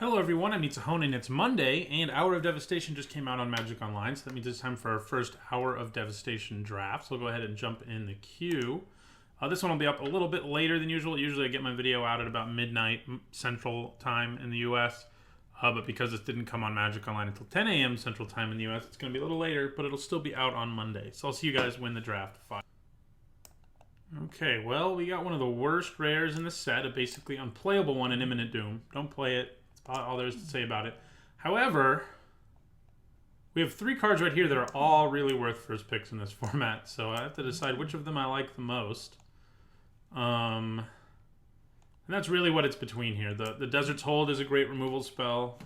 Hello everyone, I'm Mitsuhone and it's Monday, and Hour of Devastation just came out on Magic Online, so that means it's time for our first Hour of Devastation draft. So we'll go ahead and jump in the queue. This one will be up a little bit later than usual. Usually I get my video out at about midnight Central Time in the US, but because this didn't come on Magic Online until 10 a.m. Central Time in the US, it's going to be a little later, but it'll still be out on Monday. So I'll see you guys when the draft files. Okay, well, we got one of the worst rares in the set, a basically unplayable one in Imminent Doom. Don't play it. That's all there is to say about it. However, we have three cards right here that are all really worth first picks in this format, so I have to decide which of them I like the most. And that's really what it's between here. The Desert's Hold is a great removal spell.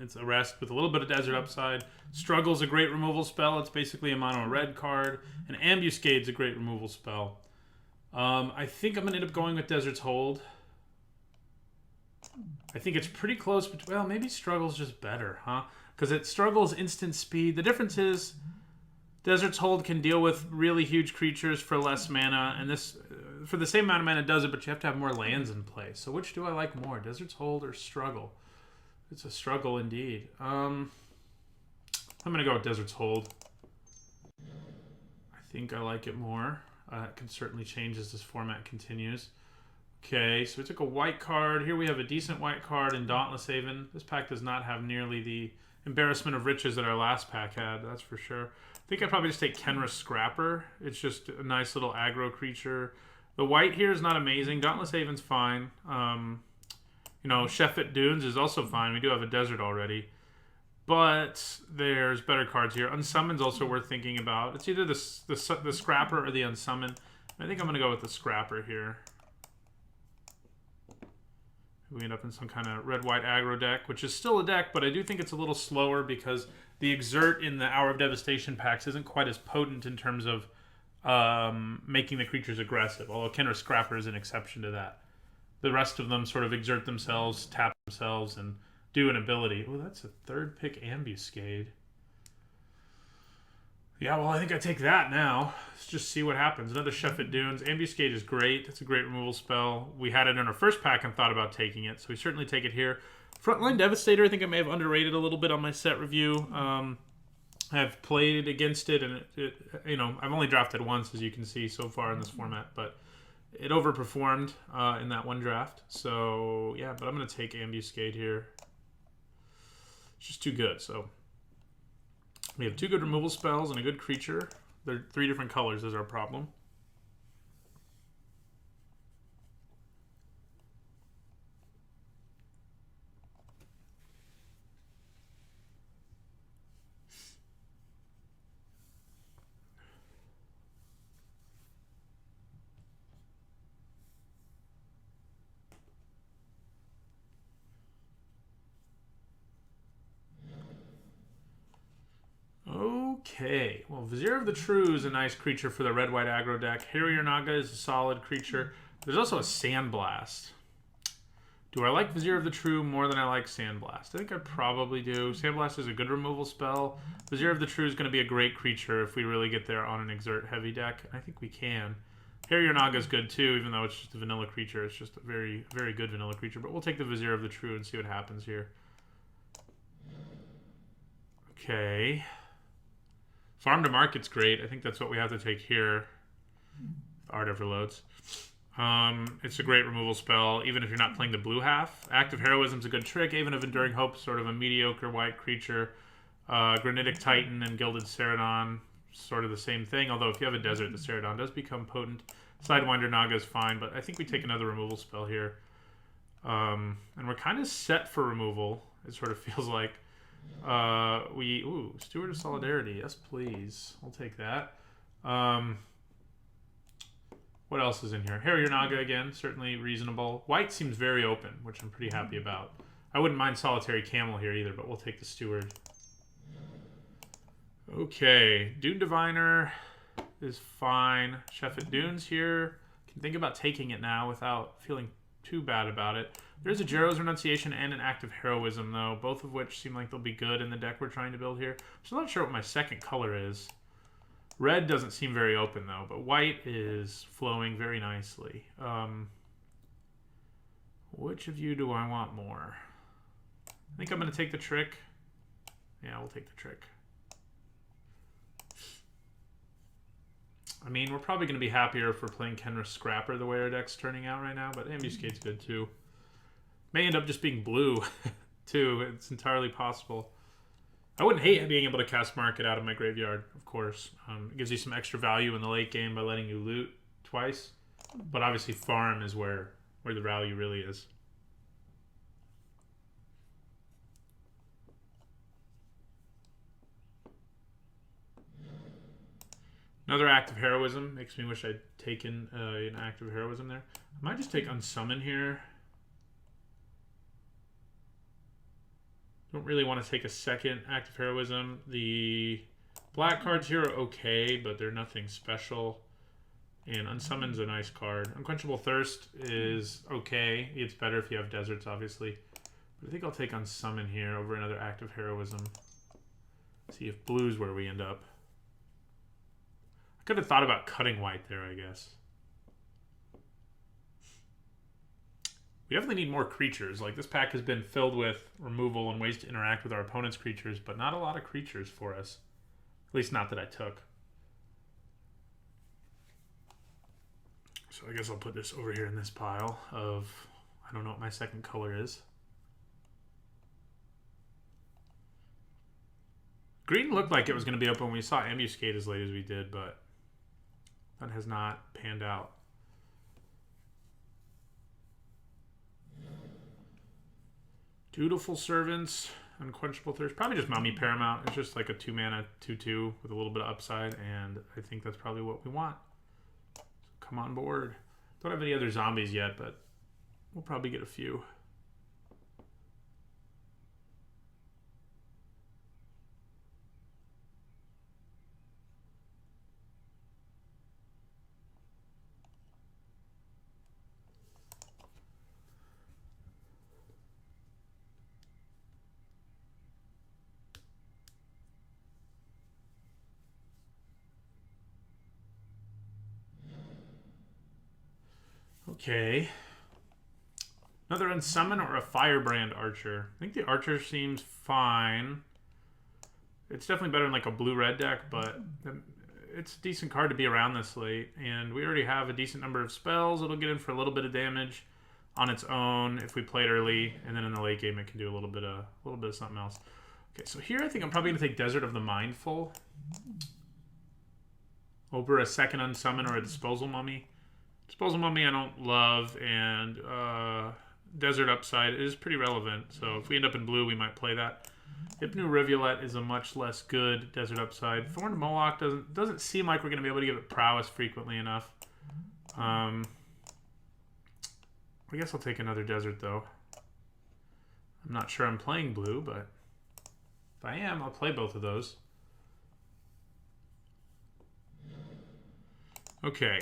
It's Arrest with a little bit of Desert upside. Struggle's a great removal spell. It's basically a mono red card. And Ambuscade's a great removal spell. I think I'm going to end up going with Desert's Hold. I think it's pretty close, but well, maybe Struggle's just better, huh? Because it Struggle's instant speed. The difference is Desert's Hold can deal with really huge creatures for less mana, and this, for the same amount of mana, does it, but you have to have more lands in play. So which do I like more, Desert's Hold or Struggle? It's a struggle indeed. I'm going to go with Desert's Hold. I think I like it more. It can certainly change as this format continues. Okay, so we took a white card. Here we have a decent white card in Dauntless Haven. This pack does not have nearly the embarrassment of riches that our last pack had, that's for sure. I think I'd probably just take Kenra's Scrapper. It's just a nice little aggro creature. The white here is not amazing. Dauntless Haven's fine. You know, Sheffet Dunes is also fine. We do have a desert already. But there's better cards here. Unsummoned's also worth thinking about. It's either the Scrapper or the Unsummoned. I think I'm going to go with the Scrapper here. We end up in some kind of red-white aggro deck, which is still a deck, but I do think it's a little slower because the Exert in the Hour of Devastation packs isn't quite as potent in terms of making the creatures aggressive, although Kenra's Scrapper is an exception to that. The rest of them sort of exert themselves, tap themselves, and do an ability. Oh, that's a third pick Ambuscade. Yeah, well, I think I take that now. Let's just see what happens. Another Sheffet Dunes. Ambuscade is great. It's a great removal spell. We had it in our first pack and thought about taking it, so we certainly take it here. Frontline Devastator, I think I may have underrated a little bit on my set review. I've played against it, and you know, I've only drafted once, as you can see so far in this format, but it overperformed in that one draft. So, yeah, but I'm going to take Ambuscade here. It's just too good, so... We have two good removal spells and a good creature. They're three different colors is our problem. Okay, well, Vizier of the True is a nice creature for the red-white aggro deck. Harrier Naga is a solid creature. There's also a Sandblast. Do I like Vizier of the True more than I like Sandblast? I think I probably do. Sandblast is a good removal spell. Vizier of the True is going to be a great creature if we really get there on an Exert-heavy deck. I think we can. Harrier Naga is good too, even though it's just a vanilla creature. It's just a very, very good vanilla creature. But we'll take the Vizier of the True and see what happens here. Okay. Farm to Market's great. I think that's what we have to take here. If art ever loads. It's a great removal spell, even if you're not playing the blue half. Active Heroism's a good trick. Even of Enduring Hope, sort of a mediocre white creature. Granitic Titan and Gilded Ceradon, sort of the same thing. Although if you have a desert, the Ceradon does become potent. Sidewinder Naga is fine, but I think we take another removal spell here. And we're kind of set for removal, it sort of feels like. Ooh, Steward of Solidarity. Yes, please. I'll take that. What else is in here? Harrier Naga again, certainly reasonable. White seems very open, which I'm pretty happy about. I wouldn't mind Solitary Camel here either, but we'll take the Steward. Okay, Dune Diviner is fine. Sheffet Dunes here. Can think about taking it now without feeling too bad about it. There's a Jero's Renunciation and an Active Heroism, though, both of which seem like they'll be good in the deck we're trying to build here. I'm still not sure what my second color is. Red doesn't seem very open, though, but white is flowing very nicely. Which of you do I want more? I think I'm going to take the trick. Yeah, we'll take the trick. I mean, we're probably going to be happier if we're playing Kenra Scrapper the way our deck's turning out right now, but Ambuscade's good too. May end up just being blue too. It's entirely possible. I wouldn't hate being able to cast Market out of my graveyard, of course. It gives you some extra value in the late game by letting you loot twice. But obviously farm is where the value really is. Another Act of Heroism. Makes me wish I'd taken an Act of Heroism there. I might just take Unsummon here. Don't really want to take a second Act of Heroism. The black cards here are okay, but they're nothing special. And Unsummon's a nice card. Unquenchable Thirst is okay. It's better if you have deserts, obviously. But I think I'll take Unsummon here over another Act of Heroism. See if blue's where we end up. I could have thought about cutting white there, I guess. We definitely need more creatures. Like, this pack has been filled with removal and ways to interact with our opponent's creatures, but not a lot of creatures for us. At least not that I took. So I guess I'll put this over here in this pile of... I don't know what my second color is. Green looked like it was going to be open when we saw Ambuscade as late as we did, but that has not panned out. Dutiful Servants, Unquenchable Thirst. Probably just Mummy Paramount. It's just like a 2-mana 2/2 with a little bit of upside, and I think that's probably what we want. So come on board. Don't have any other zombies yet, but we'll probably get a few. Okay. Another Unsummon or a Firebrand Archer. I think the Archer seems fine. It's definitely better than like a blue-red deck, but it's a decent card to be around this late. And we already have a decent number of spells. It'll get in for a little bit of damage on its own if we play it early, and then in the late game it can do a little bit of something else. Okay, so here I think I'm probably gonna take Desert of the Mindful over a second Unsummon or a Disposal Mummy. Disposal Mummy I don't love, and Desert Upside is pretty relevant. So if we end up in blue, we might play that. Hypno Rivulet is a much less good Desert Upside. Thorned Moloch doesn't seem like we're going to be able to give it prowess frequently enough. I guess I'll take another Desert, though. I'm not sure I'm playing blue, but if I am, I'll play both of those. Okay.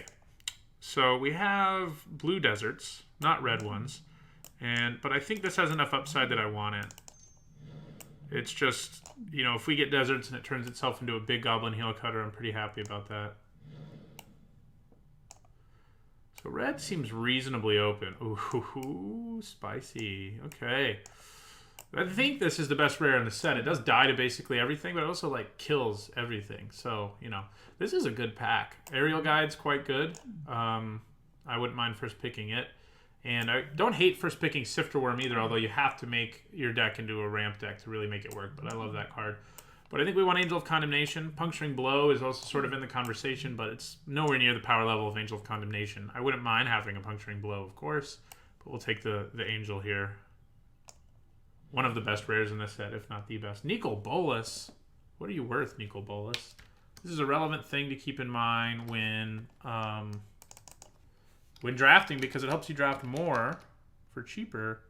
So we have blue deserts, not red ones, but I think this has enough upside that I want it. It's just, you know, if we get deserts and it turns itself into a big Goblin Heel Cutter, I'm pretty happy about that. So red seems reasonably open. Ooh, spicy. Okay. I think this is the best rare in the set. It does die to basically everything, but it also, like, kills everything. So, you know, this is a good pack. Aerial Guide's quite good. I wouldn't mind first picking it. And I don't hate first picking Sifter Worm either, although you have to make your deck into a ramp deck to really make it work. But I love that card. But I think we want Angel of Condemnation. Puncturing Blow is also sort of in the conversation, but it's nowhere near the power level of Angel of Condemnation. I wouldn't mind having a Puncturing Blow, of course, but we'll take the Angel here. One of the best rares in this set, if not the best. Nicol Bolas. What are you worth, Nicol Bolas? This is a relevant thing to keep in mind when drafting, because it helps you draft more for cheaper.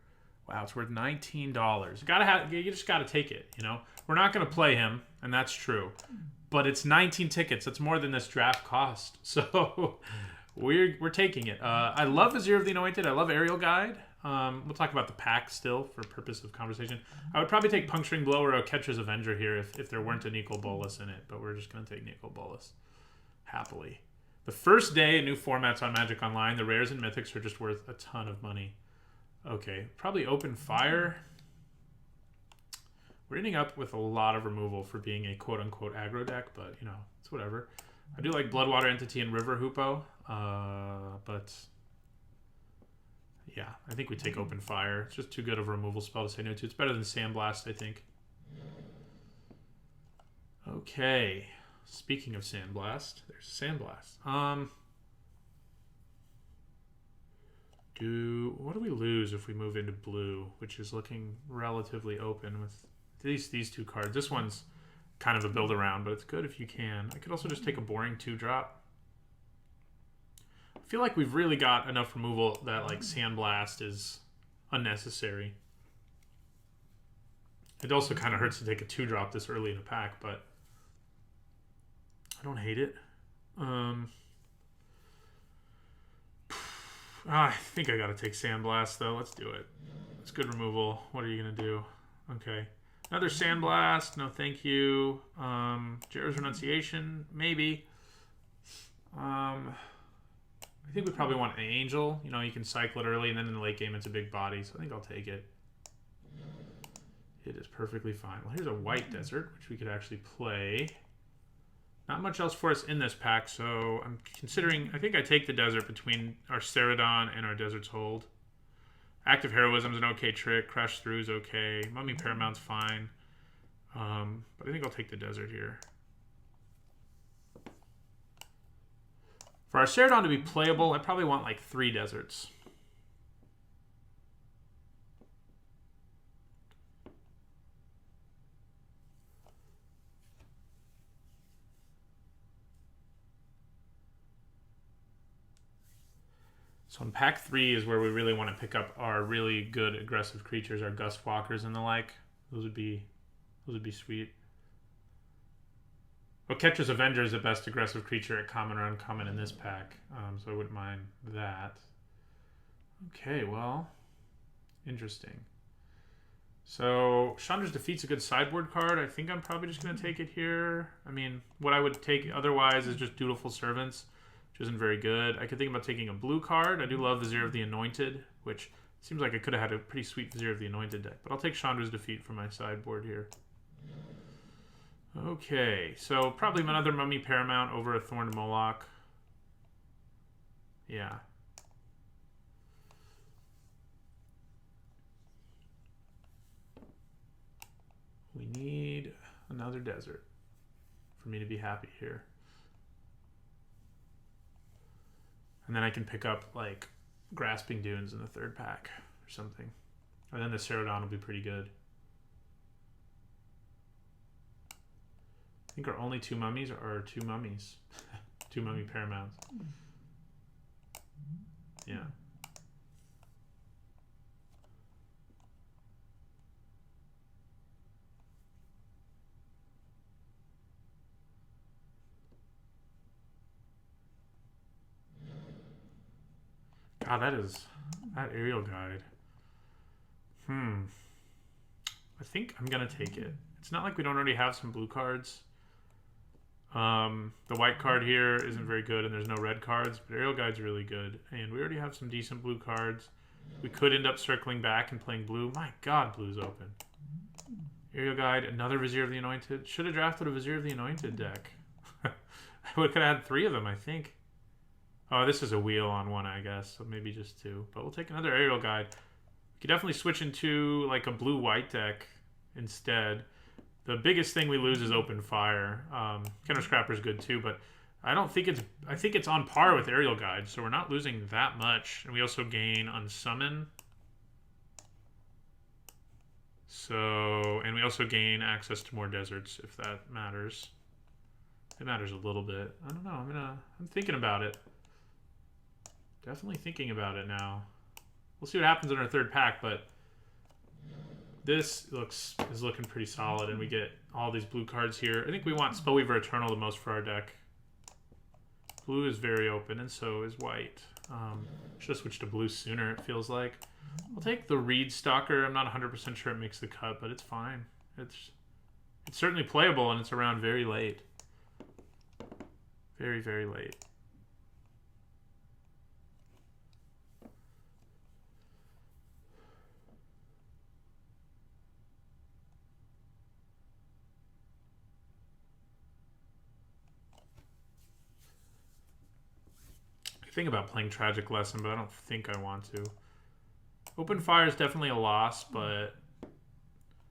Wow, it's worth $19. You just gotta take it. You know, we're not gonna play him, and that's true. But it's 19 tickets. That's more than this draft cost. So we're taking it. I love Vizier of the Anointed. I love Aerial Guide. We'll talk about the pack still for purpose of conversation. I would probably take Puncturing Blow or Catcher's Avenger here if there weren't a Nicol Bolas in it, but we're just going to take Nicol Bolas happily. The first day, new formats on Magic Online, the rares and mythics are just worth a ton of money. Okay, probably Open Fire. We're ending up with a lot of removal for being a quote-unquote aggro deck, but, you know, it's whatever. I do like Bloodwater Entity and River Hoopo, but yeah, I think we take Open Fire. It's just too good of a removal spell to say no to. It's better than Sandblast, I think. Okay, speaking of Sandblast, there's Sandblast. What do we lose if we move into blue, which is looking relatively open with these two cards? This one's kind of a build around, but it's good if you can. I could also just take a boring 2-drop. I feel like we've really got enough removal that like Sandblast is unnecessary. It also kind of hurts to take a 2-drop this early in a pack, but I don't hate it. I think I gotta take Sandblast though. Let's do it. It's good removal. What are you gonna do? Okay. Another Sandblast. No thank you. Jarrow's Renunciation. Maybe. I think we probably want an Angel. You know, you can cycle it early and then in the late game it's a big body. So I think I'll take it. It is perfectly fine. Well, here's a White Desert, which we could actually play. Not much else for us in this pack, so I'm considering... I think I take the Desert between our Ceradon and our Desert's Hold. Active Heroism's an okay trick. Crash Through's okay. Mummy Paramount's fine. But I think I'll take the Desert here. For our Ceradon to be playable, I probably want like 3 Deserts. So in pack 3 is where we really want to pick up our really good aggressive creatures, our Gust Walkers and the like. Those would be sweet. Oketra's Avenger is the best aggressive creature at common or uncommon in this pack, so I wouldn't mind that. Okay, well, interesting. So Chandra's Defeat's a good sideboard card. I think I'm probably just going to take it here. I mean, what I would take otherwise is just Dutiful Servants, which isn't very good. I could think about taking a blue card. I do love Vizier of the Anointed, which seems like I could have had a pretty sweet Vizier of the Anointed deck. But I'll take Chandra's Defeat for my sideboard here. Okay, so probably another Mummy Paramount over a Thorned Moloch. Yeah. We need another Desert for me to be happy here. And then I can pick up, like, Grasping Dunes in the 3rd pack or something. And then the Ceradon will be pretty good. I think our only 2 mummies are 2 mummies. 2 Mummy Paramounts. Yeah. God, that Aerial Guide. I think I'm going to take it. It's not like we don't already have some blue cards. The white card here isn't very good, and there's no red cards, but Aerial Guide's really good. And we already have some decent blue cards. We could end up circling back and playing blue. My God, blue's open. Aerial Guide, another Vizier of the Anointed. Should have drafted a Vizier of the Anointed deck. I could have had 3 of them, I think. Oh, this is a wheel on 1, I guess, so maybe just 2. But we'll take another Aerial Guide. We could definitely switch into like a blue-white deck instead. The biggest thing we lose is Open Fire. Kenner Scrapper's good too, but I think it's on par with Aerial Guide, so we're not losing that much. And we also gain Unsummon. And we also gain access to more deserts, if that matters. It matters a little bit. I don't know. I'm thinking about it. Definitely thinking about it now. We'll see what happens in our 3rd pack, but this is looking pretty solid, and we get all these blue cards here. I think we want Spellweaver Eternal the most for our deck. Blue is very open, and so is white. Should have switched to blue sooner, it feels like. I'll take the Reed Stalker. I'm not 100% sure it makes the cut, but it's fine. It's certainly playable, and it's around very late. Very, very late. think about playing Tragic Lesson, but I don't think I want to. Open Fire is definitely a loss, but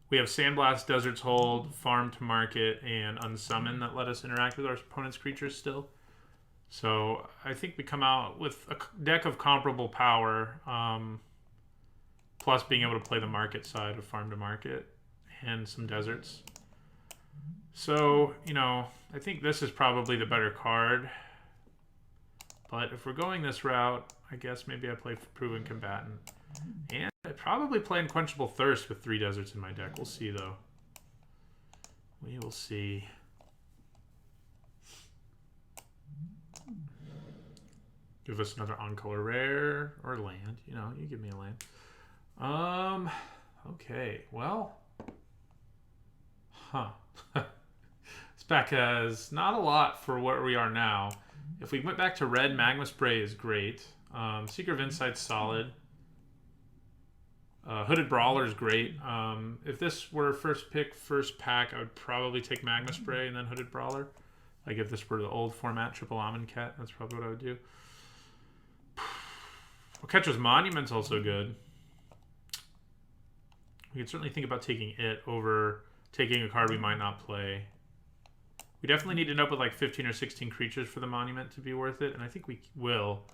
we have Sandblast, Desert's Hold, Farm to Market, and Unsummon that let us interact with our opponent's creatures still. So I think we come out with a deck of comparable power, plus being able to play the market side of Farm to Market and some deserts. So, you know, I think this is probably the better card. But if we're going this route, I guess maybe I play Proven Combatant. And I probably play Unquenchable Thirst with 3 deserts in my deck. We'll see, though. We will see. Give us another on-color rare or land. You know, you give me a land. Okay, well. Huh. This pack has not a lot for where we are now. If we went back to red, Magma Spray is great. Seeker of Insight's solid. Hooded Brawler is great. If this were first pick, first pack, I would probably take Magma Spray and then Hooded Brawler. Like if this were the old format, Triple Amonkhet, that's probably what I would do. Catcher's Monument's also good. We could certainly think about taking it over taking a card we might not play. We definitely need to end up with like 15 or 16 creatures for the Monument to be worth it, and I think we will.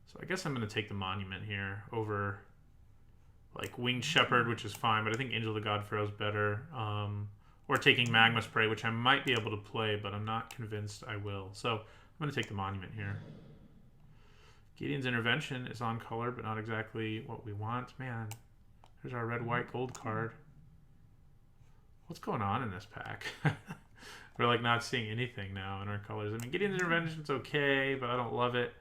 So I guess I'm going to take the Monument here over like Winged Shepherd, which is fine, but I think Angel of the God Pharaoh is better. Or taking Magma Spray, which I might be able to play, but I'm not convinced I will. So I'm going to take the Monument here. Gideon's Intervention is on color, but not exactly what we want. Man, there's our red, white, gold card. What's going on in this pack? We're like not seeing anything now in our colors. I mean, Gideon's Intervention's okay, but I don't love it.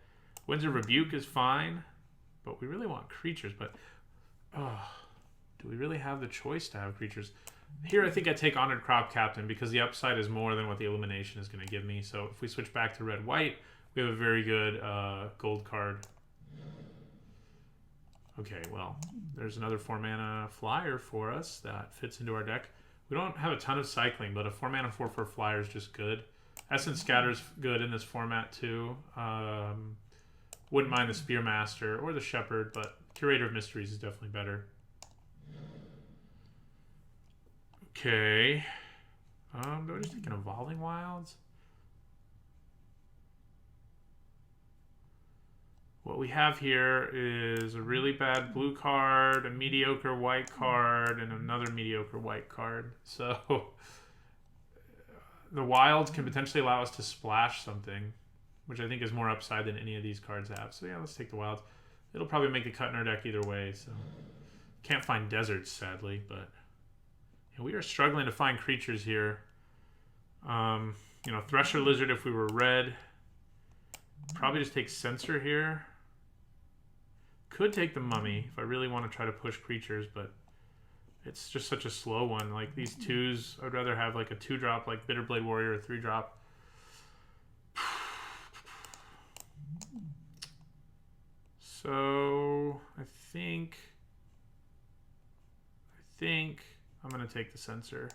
Winds of Rebuke is fine, but we really want creatures. But do we really have the choice to have creatures? Here, I think I take Honored Crop Captain because the upside is more than what the Illumination is going to give me. So if we switch back to red-white, we have a very good gold card. Okay, well, there's another 4-mana flyer for us that fits into our deck. We don't have a ton of cycling, but a 4-mana 4/4 flyer is just good. Essence Scatter's good in this format too. Wouldn't mind the Spearmaster or the Shepherd, but Curator of Mysteries is definitely better. Okay. Do I just take an Evolving Wilds? What we have here is a really bad blue card, a mediocre white card, and another mediocre white card. So the wilds can potentially allow us to splash something, which I think is more upside than any of these cards have. So yeah, let's take the wilds. It'll probably make the cut in our deck either way. So can't find deserts, sadly, but yeah, we are struggling to find creatures here. You know, Thresher Lizard if we were red. Probably just take Censor here. Could take the Mummy if I really want to try to push creatures, but it's just such a slow one. Like these 2s, I'd rather have like a 2-drop like Bitterblade Warrior or 3-drop. So I think I'm going to take the Censor.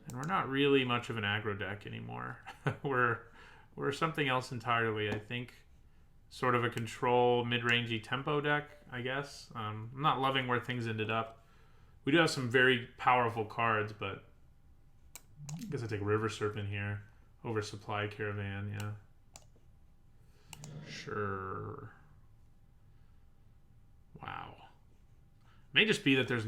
And we're not really much of an aggro deck anymore. We're something else entirely, I think. Sort of a control, mid-rangey tempo deck, I guess. I'm not loving where things ended up. We do have some very powerful cards, but I guess I take River Serpent here over Supply Caravan, yeah. Sure. Wow. May just be that there's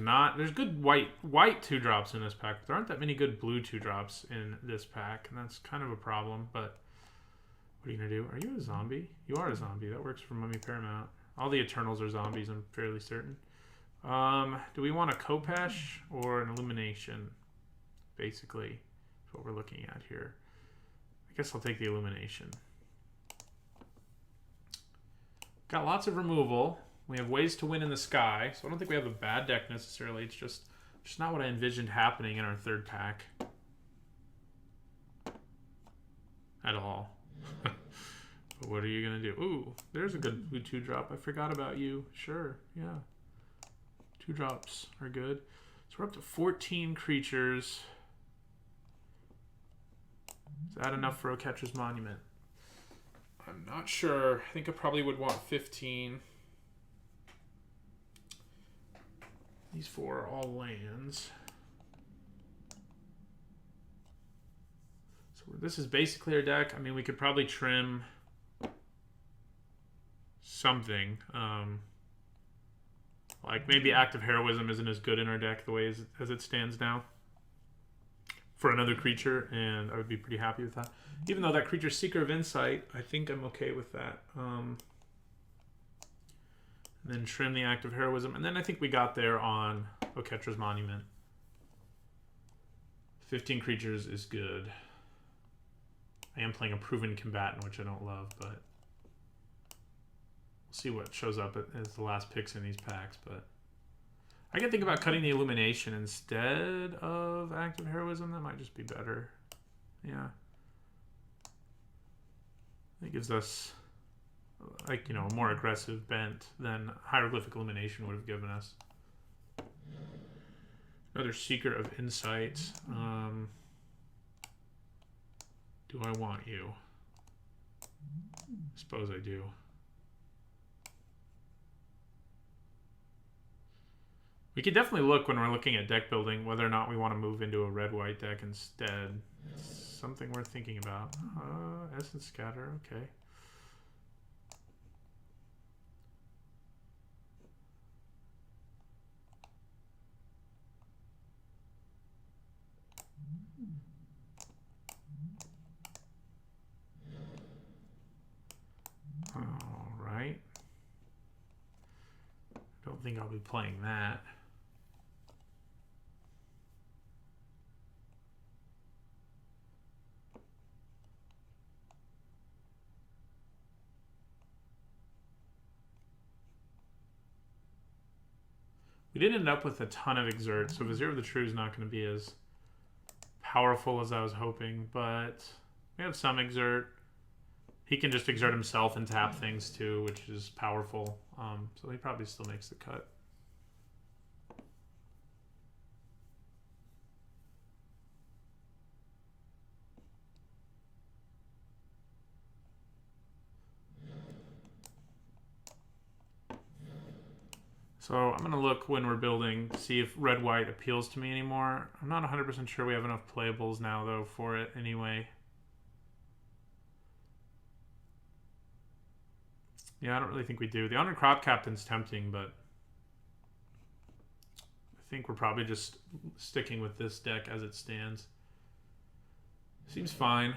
good white 2-drops in this pack, but there aren't that many good blue 2-drops in this pack, and that's kind of a problem, but what are you going to do? Are you a zombie? You are a zombie. That works for Mummy Paramount. All the Eternals are zombies, I'm fairly certain. Do we want a Kopesh or an Illumination? Basically, that's what we're looking at here. I guess I'll take the Illumination. Got lots of removal. We have ways to win in the sky, so I don't think we have a bad deck necessarily. It's just not what I envisioned happening in our third pack. At all. But what are you going to do? Ooh, there's a good blue 2-drop. I forgot about you. Sure, yeah. 2-drops are good. So we're up to 14 creatures. Is that enough for a Catcher's Monument? I'm not sure. I think I probably would want 15. These 4 are all lands. So this is basically our deck. I mean, we could probably trim something. Like maybe Active Heroism isn't as good in our deck the way as it stands now for another creature, and I would be pretty happy with that. Even though that creature's Seeker of Insight, I think I'm okay with that. And then trim the Active Heroism, and then I think we got there on Oketra's Monument. 15 creatures is good. I am playing a Proven Combatant, which I don't love, but we'll see what shows up as the last picks in these packs. But I can think about cutting the Illumination instead of Active Heroism. That might just be better. Yeah. It gives us, like, you know, a more aggressive bent than Hieroglyphic Illumination would have given us. Another Seeker of Insight. Do I want you? I suppose I do. We could definitely look when we're looking at deck building whether or not we want to move into a red-white deck instead. It's something worth thinking about. Essence Scatter, okay. All right. Don't think I'll be playing that. We did end up with a ton of Exert, so Vizier of the True is not going to be as powerful as I was hoping, but we have some Exert. He can just exert himself and tap things too, which is powerful. So he probably still makes the cut. So I'm going to look when we're building, see if red-white appeals to me anymore. I'm not 100% sure we have enough playables now, though, for it anyway. Yeah, I don't really think we do. The Honored Crop Captain's tempting, but I think we're probably just sticking with this deck as it stands. Seems fine.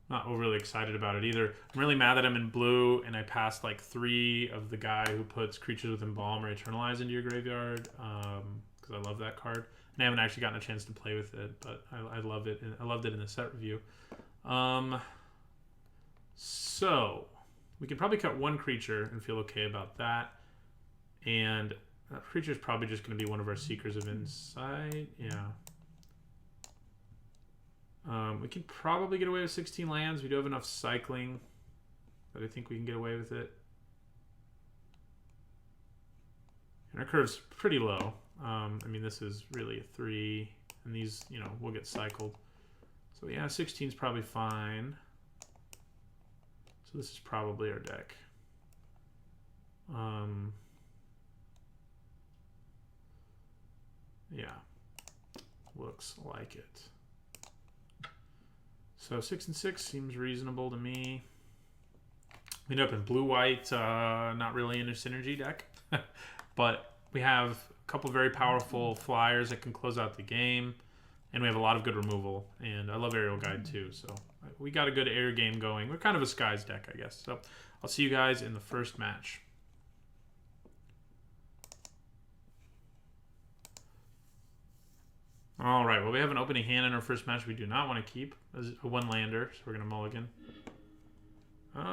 Not overly excited about it either. I'm really mad that I'm in blue and I passed like 3 of the guy who puts creatures with Embalm or Eternalize into your graveyard, because I love that card. And I haven't actually gotten a chance to play with it, but I love it. I loved it in the set review. So we can probably cut 1 creature and feel okay about that. And that creature is probably just going to be one of our Seekers of Insight. Yeah. We can probably get away with 16 lands. We do have enough cycling that I think we can get away with it. And our curve's pretty low. I mean, this is really a 3, and these, you know, will get cycled. So yeah, 16 is probably fine. So this is probably our deck. Yeah, looks like it. So 6 and 6 seems reasonable to me. We end up in blue-white, not really in a synergy deck, but we have a couple very powerful flyers that can close out the game, and we have a lot of good removal, and I love Aerial Guide too, so we got a good air game going. We're kind of a Skies deck, I guess. So I'll see you guys in the first match. All right, well, we have an opening hand in our first match we do not want to keep. As a 1-lander, so we're going to mulligan.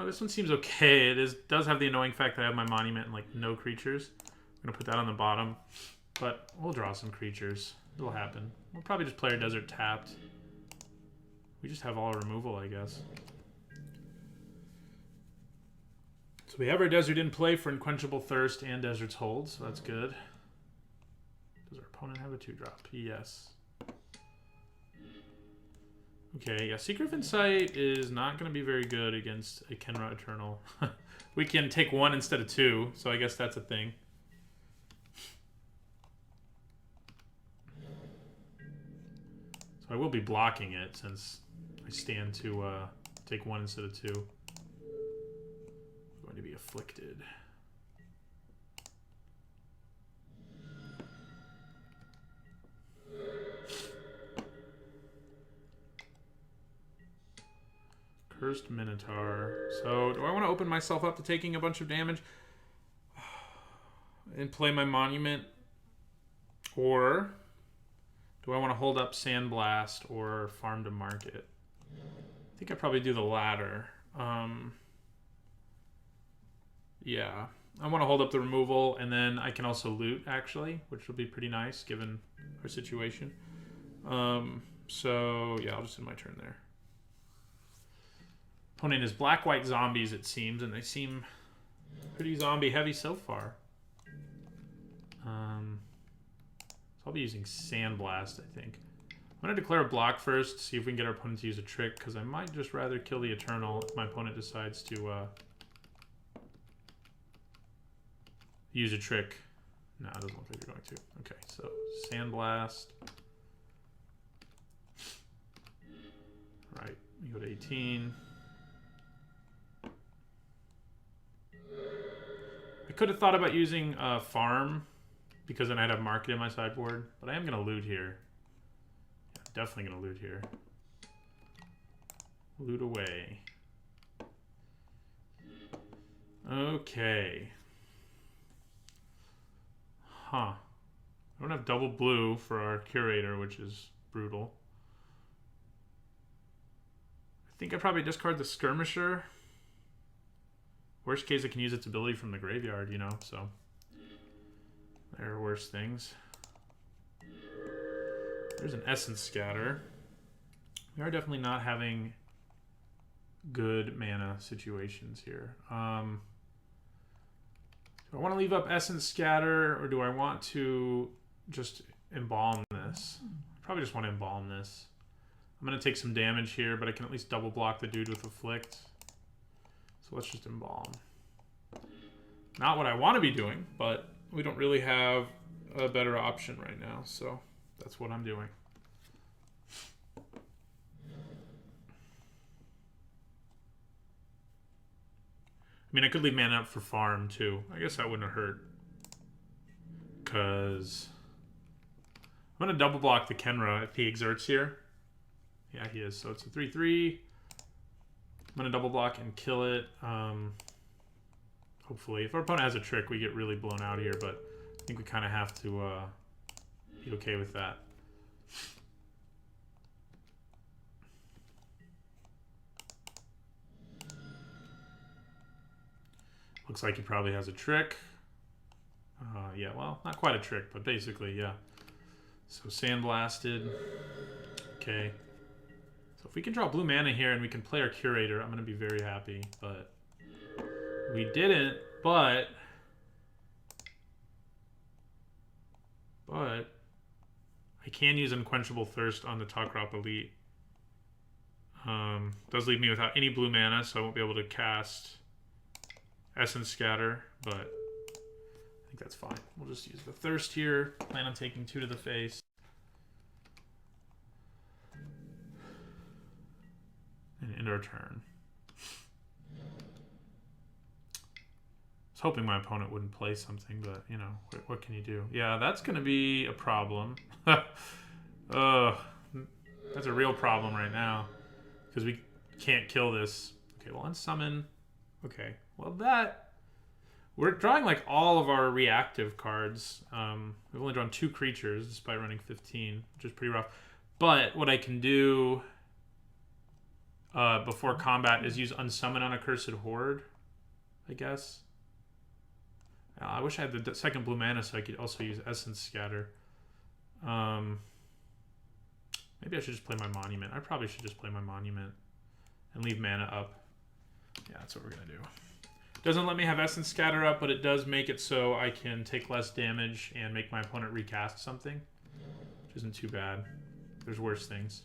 This one seems okay. It does have the annoying fact that I have my monument and like no creatures. I'm going to put that on the bottom, but we'll draw some creatures. It'll happen. We'll probably just play our Desert tapped. We just have all our removal, I guess. So we have our Desert in play for Unquenchable Thirst and Desert's Hold, so that's good. Does our opponent have a 2-drop? Yes. Okay, yeah, Secret of Insight is not going to be very good against a Kenra Eternal. We can take 1 instead of 2, so I guess that's a thing. So I will be blocking it since I stand to take 1 instead of 2. I'm going to be afflicted. Cursed Minotaur. So, do I want to open myself up to taking a bunch of damage and play my Monument? Or do I want to hold up Sandblast or farm to market? I think I probably do the latter. Yeah. I want to hold up the removal, and then I can also loot, actually, which will be pretty nice given our situation. So, yeah, I'll just end my turn there. Opponent is black-white zombies, it seems, and they seem pretty zombie-heavy so far. So I'll be using Sandblast, I think. I'm going to declare a block first, see if we can get our opponent to use a trick, because I might just rather kill the Eternal if my opponent decides to use a trick. No, it doesn't look like they're going to. Okay, so Sandblast. Right, we go to 18. I could have thought about using farm, because then I'd have market in my sideboard, but I am going to loot here. Yeah, definitely going to loot here. Loot away. Okay. Huh. I don't have double blue for our Curator, which is brutal. I think I probably discard the Skirmisher. Worst case, I can use its ability from the graveyard, you know, so there are worse things. There's an Essence Scatter. We are definitely not having good mana situations here. Do I want to leave up Essence Scatter, or do I want to just embalm this? Probably just want to embalm this. I'm going to take some damage here, but I can at least double block the dude with Afflict. So let's just embalm. Not what I want to be doing, but we don't really have a better option right now, so that's what I'm doing. I mean, I could leave mana up for farm, too. I guess that wouldn't have hurt. Because I'm going to double block the Kenra if he exerts here. Yeah, he is. So it's a 3/3. I'm going to double block and kill it. Hopefully. If our opponent has a trick, we get really blown out here, but I think we kind of have to be okay with that. Looks like he probably has a trick. Yeah, well, not quite a trick, but basically, yeah. So Sandblasted. Okay. So if we can draw blue mana here and we can play our Curator, I'm going to be very happy. But we didn't, but I can use Unquenchable Thirst on the Takrop Elite. Does leave me without any blue mana, so I won't be able to cast Essence Scatter, but I think that's fine. We'll just use the Thirst here. Plan on taking 2 to the face. And end our turn. I was hoping my opponent wouldn't play something, but, you know, what can you do? Yeah, that's going to be a problem. That's a real problem right now. Because we can't kill this. Okay, well, unsummon. Okay, well, that... We're drawing, like, all of our reactive cards. We've only drawn 2 creatures, despite running 15, which is pretty rough. But what I can do before combat is use Unsummon on Accursed Horde, I guess. I wish I had the second blue mana so I could also use Essence Scatter. Maybe I should just play my Monument. I probably should just play my Monument and leave mana up. Yeah, that's what we're going to do. Doesn't let me have Essence Scatter up, but it does make it so I can take less damage and make my opponent recast something, which isn't too bad. There's worse things.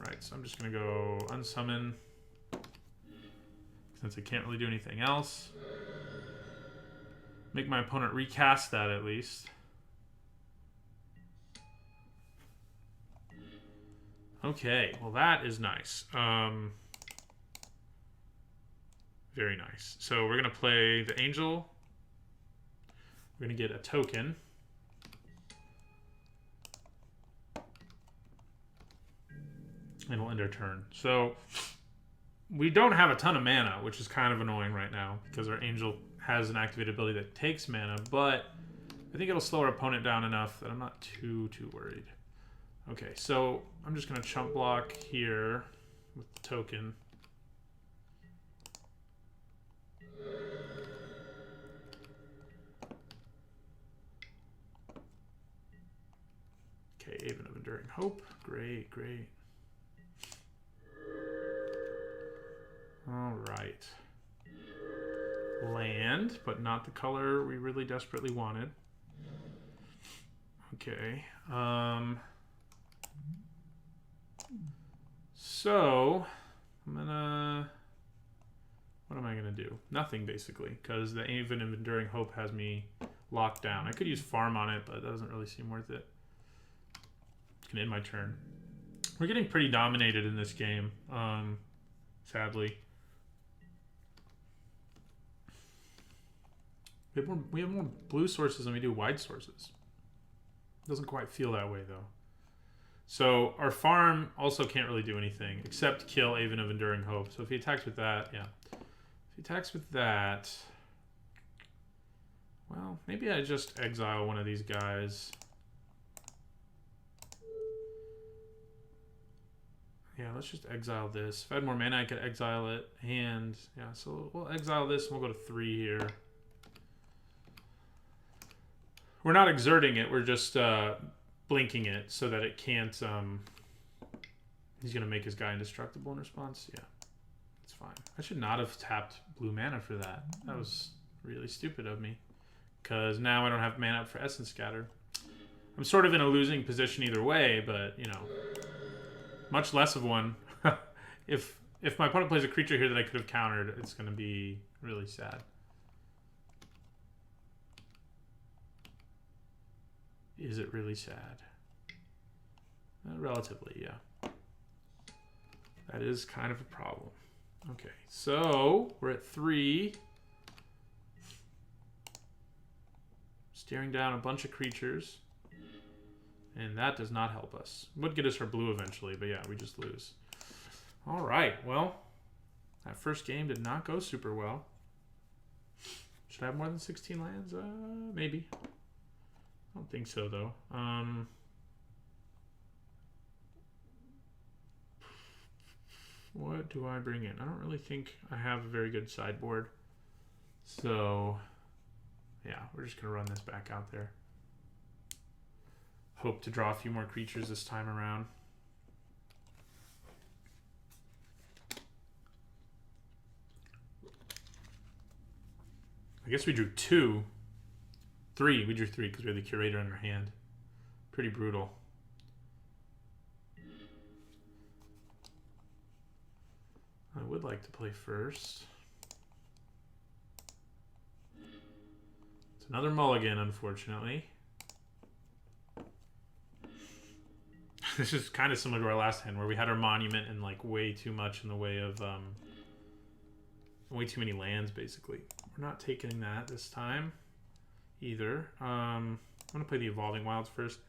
Alright, so I'm just going to go unsummon, since I can't really do anything else. Make my opponent recast that at least. Okay, well that is nice. Very nice. So we're going to play the Angel. We're going to get a token. And we'll end our turn. So we don't have a ton of mana, which is kind of annoying right now because our Angel has an activated ability that takes mana, but I think it'll slow our opponent down enough that I'm not too worried. Okay, so I'm just going to chump block here with the token. Okay, Haven of Enduring Hope. Great, great. All right. Land, but not the color we really desperately wanted. Okay. So I'm gonna... What am I gonna do? Nothing, basically, because the Haven of Enduring Hope has me locked down. I could use farm on it, but that doesn't really seem worth it. Can end my turn. We're getting pretty dominated in this game, sadly. We have more blue sources than we do white sources. Doesn't quite feel that way, though. So our farm also can't really do anything except kill Haven of Enduring Hope. So if he attacks with that, yeah. If he attacks with that, well, maybe I just exile one of these guys. Yeah, let's just exile this. If I had more mana, I could exile it. And, yeah, so we'll exile this, and we'll go to 3 here. We're not exerting it, we're just blinking it so that it can't... he's going to make his guy indestructible in response. Yeah, it's fine. I should not have tapped blue mana for that. That was really stupid of me. Because now I don't have mana up for Essence Scatter. I'm sort of in a losing position either way, but, you know... Much less of one. If my opponent plays a creature here that I could have countered, it's going to be really sad. Is it really sad? Relatively, yeah. That is kind of a problem. Okay, so we're at 3. Staring down a bunch of creatures. And that does not help us. Would get us our blue eventually, but yeah, we just lose. All right, well, that first game did not go super well. Should I have more than 16 lands? Maybe. I don't think so, though. What do I bring in? I don't really think I have a very good sideboard. So, yeah, we're just going to run this back out there. Hope to draw a few more creatures this time around. I guess we drew 2. 3. We drew 3 because we had the Curator in our hand. Pretty brutal. I would like to play first. It's another mulligan, unfortunately. This is kind of similar to our last hand where we had our monument and like way too much in the way of way too many lands, basically. We're not taking that this time either. I'm going to play the Evolving Wilds first.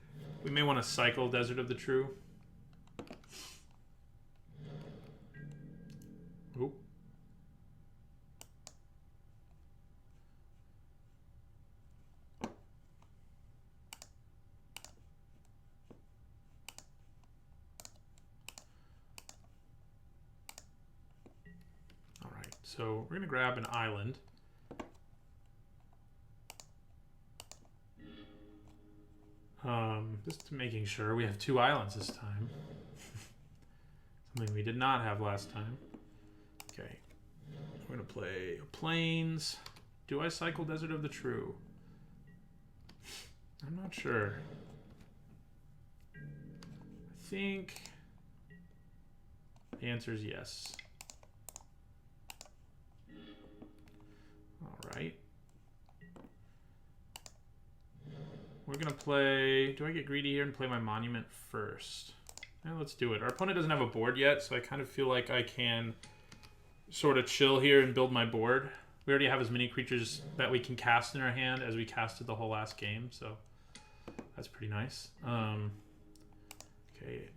We may want to cycle Desert of the True. Oop. So we're going to grab an island. Just making sure we have 2 islands this time. Something we did not have last time. Okay. We're going to play Plains. Do I cycle Desert of the True? I'm not sure. I think... The answer is yes. All right. We're going to play... Do I get greedy here and play my monument first? Yeah, let's do it. Our opponent doesn't have a board yet, so I kind of feel like I can sort of chill here and build my board. We already have as many creatures that we can cast in our hand as we casted the whole last game, so that's pretty nice. Okay,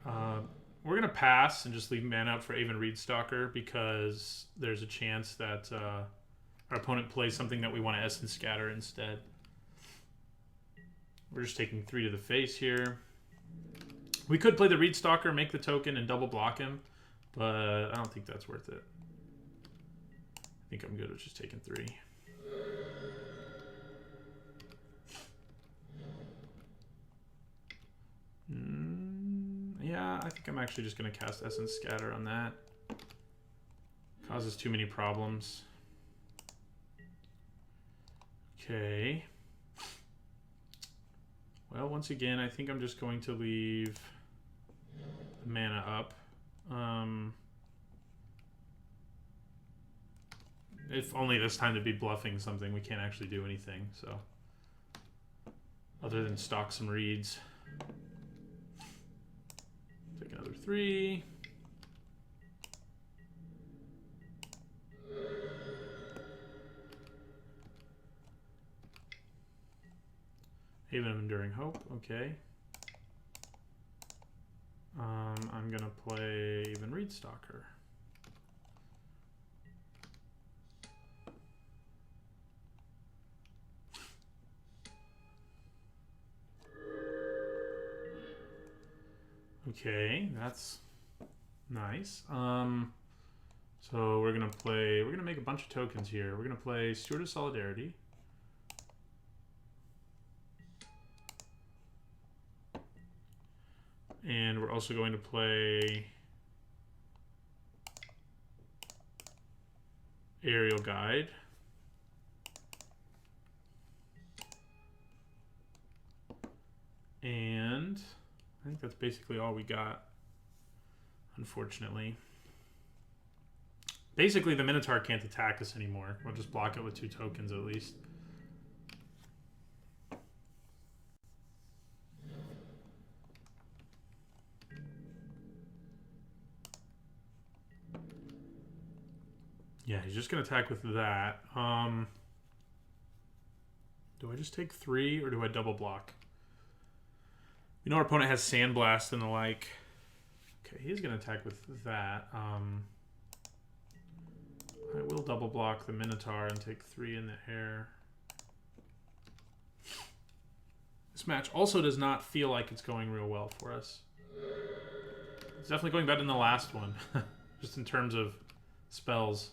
we're going to pass and just leave mana out for Aven Reedstalker because there's a chance that our opponent plays something that we want to Essence Scatter instead. We're just taking 3 to the face here. We could play the Reedstalker, make the token, and double block him, but I don't think that's worth it. I think I'm good with just taking 3. Yeah, I think I'm actually just going to cast Essence Scatter on that. Causes too many problems. Okay. Well, once again, I think I'm just going to leave the mana up. If only this time to be bluffing something, we can't actually do anything, so. Other than stock some reeds. Take another 3. Haven of Enduring Hope, okay. I'm gonna play Aven Reedstalker. Okay, that's nice. So we're gonna make a bunch of tokens here. We're gonna play Steward of Solidarity. And we're also going to play Aerial Guide. And I think that's basically all we got, unfortunately. Basically, the Minotaur can't attack us anymore. We'll just block it with 2 tokens at least. Yeah, he's just going to attack with that. Do I just take 3 or do I double block? You know our opponent has Sandblast and the like. Okay, he's going to attack with that. I will double block the Minotaur and take 3 in the air. This match also does not feel like it's going real well for us. It's definitely going better than the last one. Just in terms of spells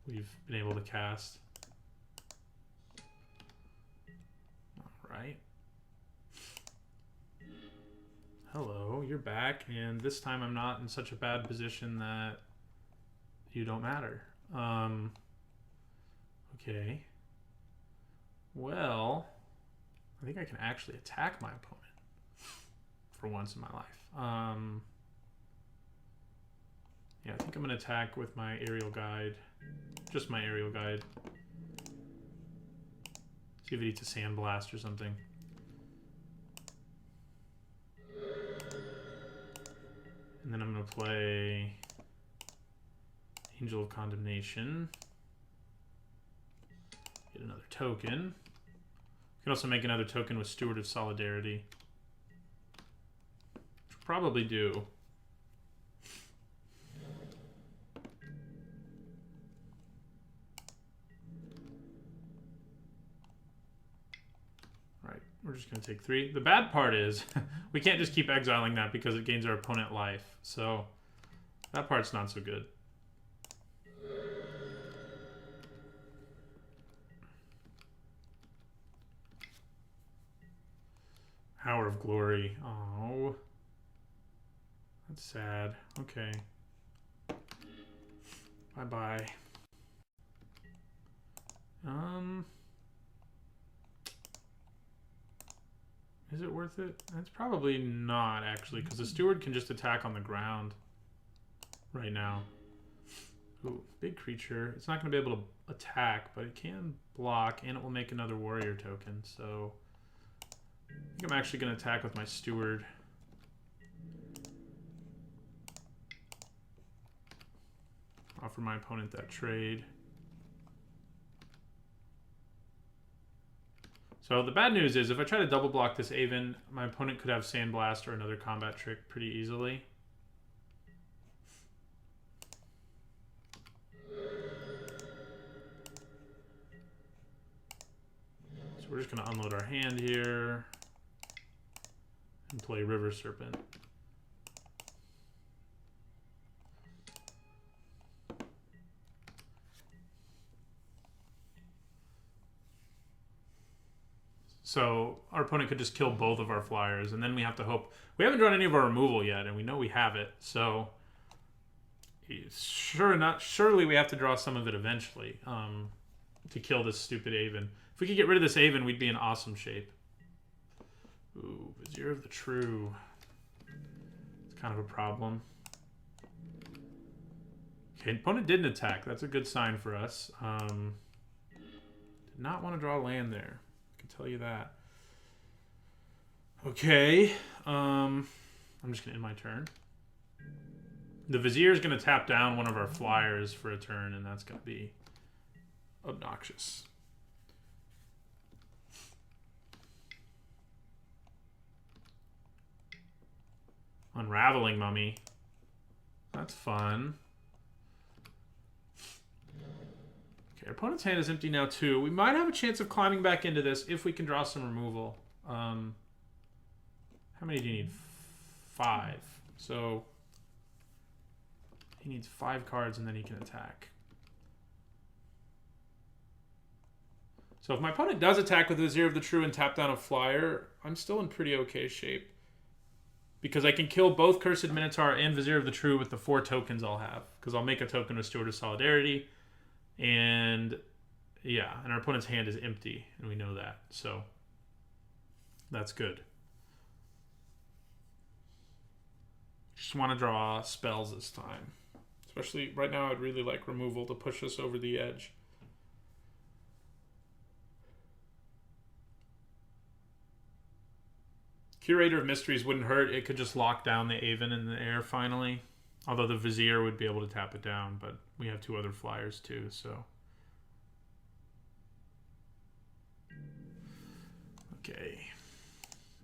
we've been able to cast. Alright. Hello, you're back, and this time I'm not in such a bad position that you don't matter. Okay. Well, I think I can actually attack my opponent for once in my life. Yeah, I think I'm going to attack with my Aerial Guide. Just my Aerial Guide. See if it eats a Sandblast or something. And then I'm going to play Angel of Condemnation. Get another token. You can also make another token with Steward of Solidarity. Which we'll probably do. Right, we're just going to take 3. The bad part is we can't just keep exiling that because it gains our opponent life. So that part's not so good. Hour of Glory. Oh. That's sad. Okay. Bye-bye. Is it worth it? It's probably not, actually, because the Steward can just attack on the ground. right now. Ooh, big creature. It's not going to be able to attack, but it can block, and it will make another warrior token. So I think I'm actually going to attack with my steward. Offer my opponent that trade. So the bad news is if I try to double block this Aven, my opponent could have Sandblast or another combat trick pretty easily. So we're just going to unload our hand here and play River Serpent. So our opponent could just kill both of our flyers, and then we have to hope. We haven't drawn any of our removal yet, and we know we have it. So surely we have to draw some of it eventually to kill this stupid Aven. If we could get rid of this Aven, we'd be in awesome shape. Ooh, Vizier of the True. It's kind of a problem. Okay, opponent didn't attack. That's a good sign for us. Did not want to draw land there. I can tell you that. Okay. I'm just going to end my turn. The Vizier is going to tap down one of our flyers for a turn, and that's going to be obnoxious. Unraveling Mummy. That's fun. Okay, our opponent's hand is empty now too. We might have a chance of climbing back into this if we can draw some removal. How many do you need? 5. So he needs 5 cards and then he can attack. So if my opponent does attack with Vizier of the True and tap down a flyer, I'm still in pretty okay shape. Because I can kill both Cursed Minotaur and Vizier of the True with the 4 tokens I'll have. Because I'll make a token with Steward of Solidarity. And yeah, and our opponent's hand is empty. And we know that. So that's good. Just want to draw spells this time. Especially right now, I'd really like removal to push us over the edge. Curator of Mysteries wouldn't hurt. It could just lock down the Aven in the air finally. Although the Vizier would be able to tap it down, but we have 2 other flyers too, so. Okay.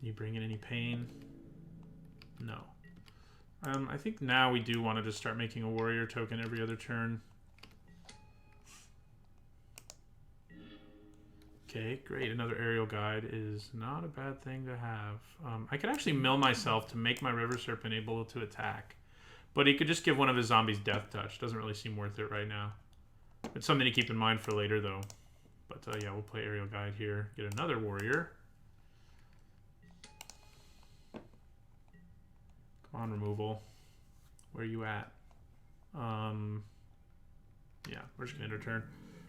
You bring in any pain? No. I think now we do want to just start making a warrior token every other turn. Okay, great. Another aerial guide is not a bad thing to have. I could actually mill myself to make my River Serpent able to attack. But he could just give one of his zombies Death Touch. Doesn't really seem worth it right now. It's something to keep in mind for later, though. But yeah, we'll play aerial guide here. Get another warrior. Come on, removal. Where are you at? Yeah, we're just going to end our turn.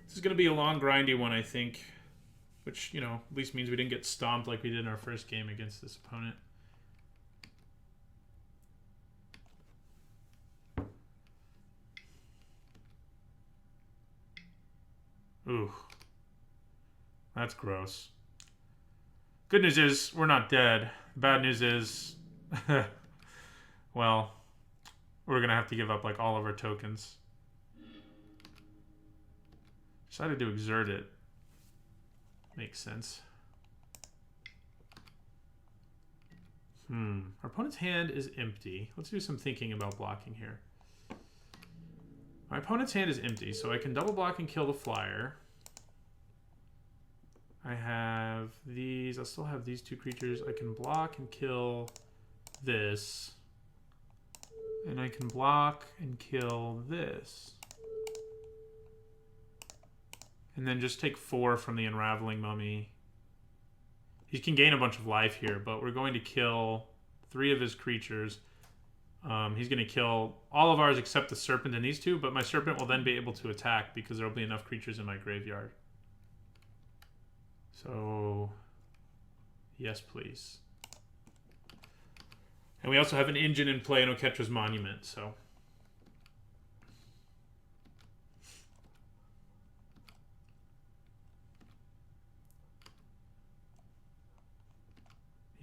This is going to be a long, grindy one, I think. Which, you know, at least means we didn't get stomped like we did in our first game against this opponent. Ooh. That's gross. Good news is, we're not dead. Bad news is, well, we're going to have to give up, like, all of our tokens. Decided to exert it. Makes sense. Our opponent's hand is empty. Let's do some thinking about blocking here. My opponent's hand is empty, so I can double block and kill the flyer. I have these. I'll still have these 2 creatures. I can block and kill this. And I can block and kill this. And then just take 4 from the Unraveling Mummy. He can gain a bunch of life here, but we're going to kill 3 of his creatures. He's going to kill all of ours except the Serpent and these 2, but my Serpent will then be able to attack because there will be enough creatures in my graveyard. So, yes, please. And we also have an engine in play in Oketra's Monument, so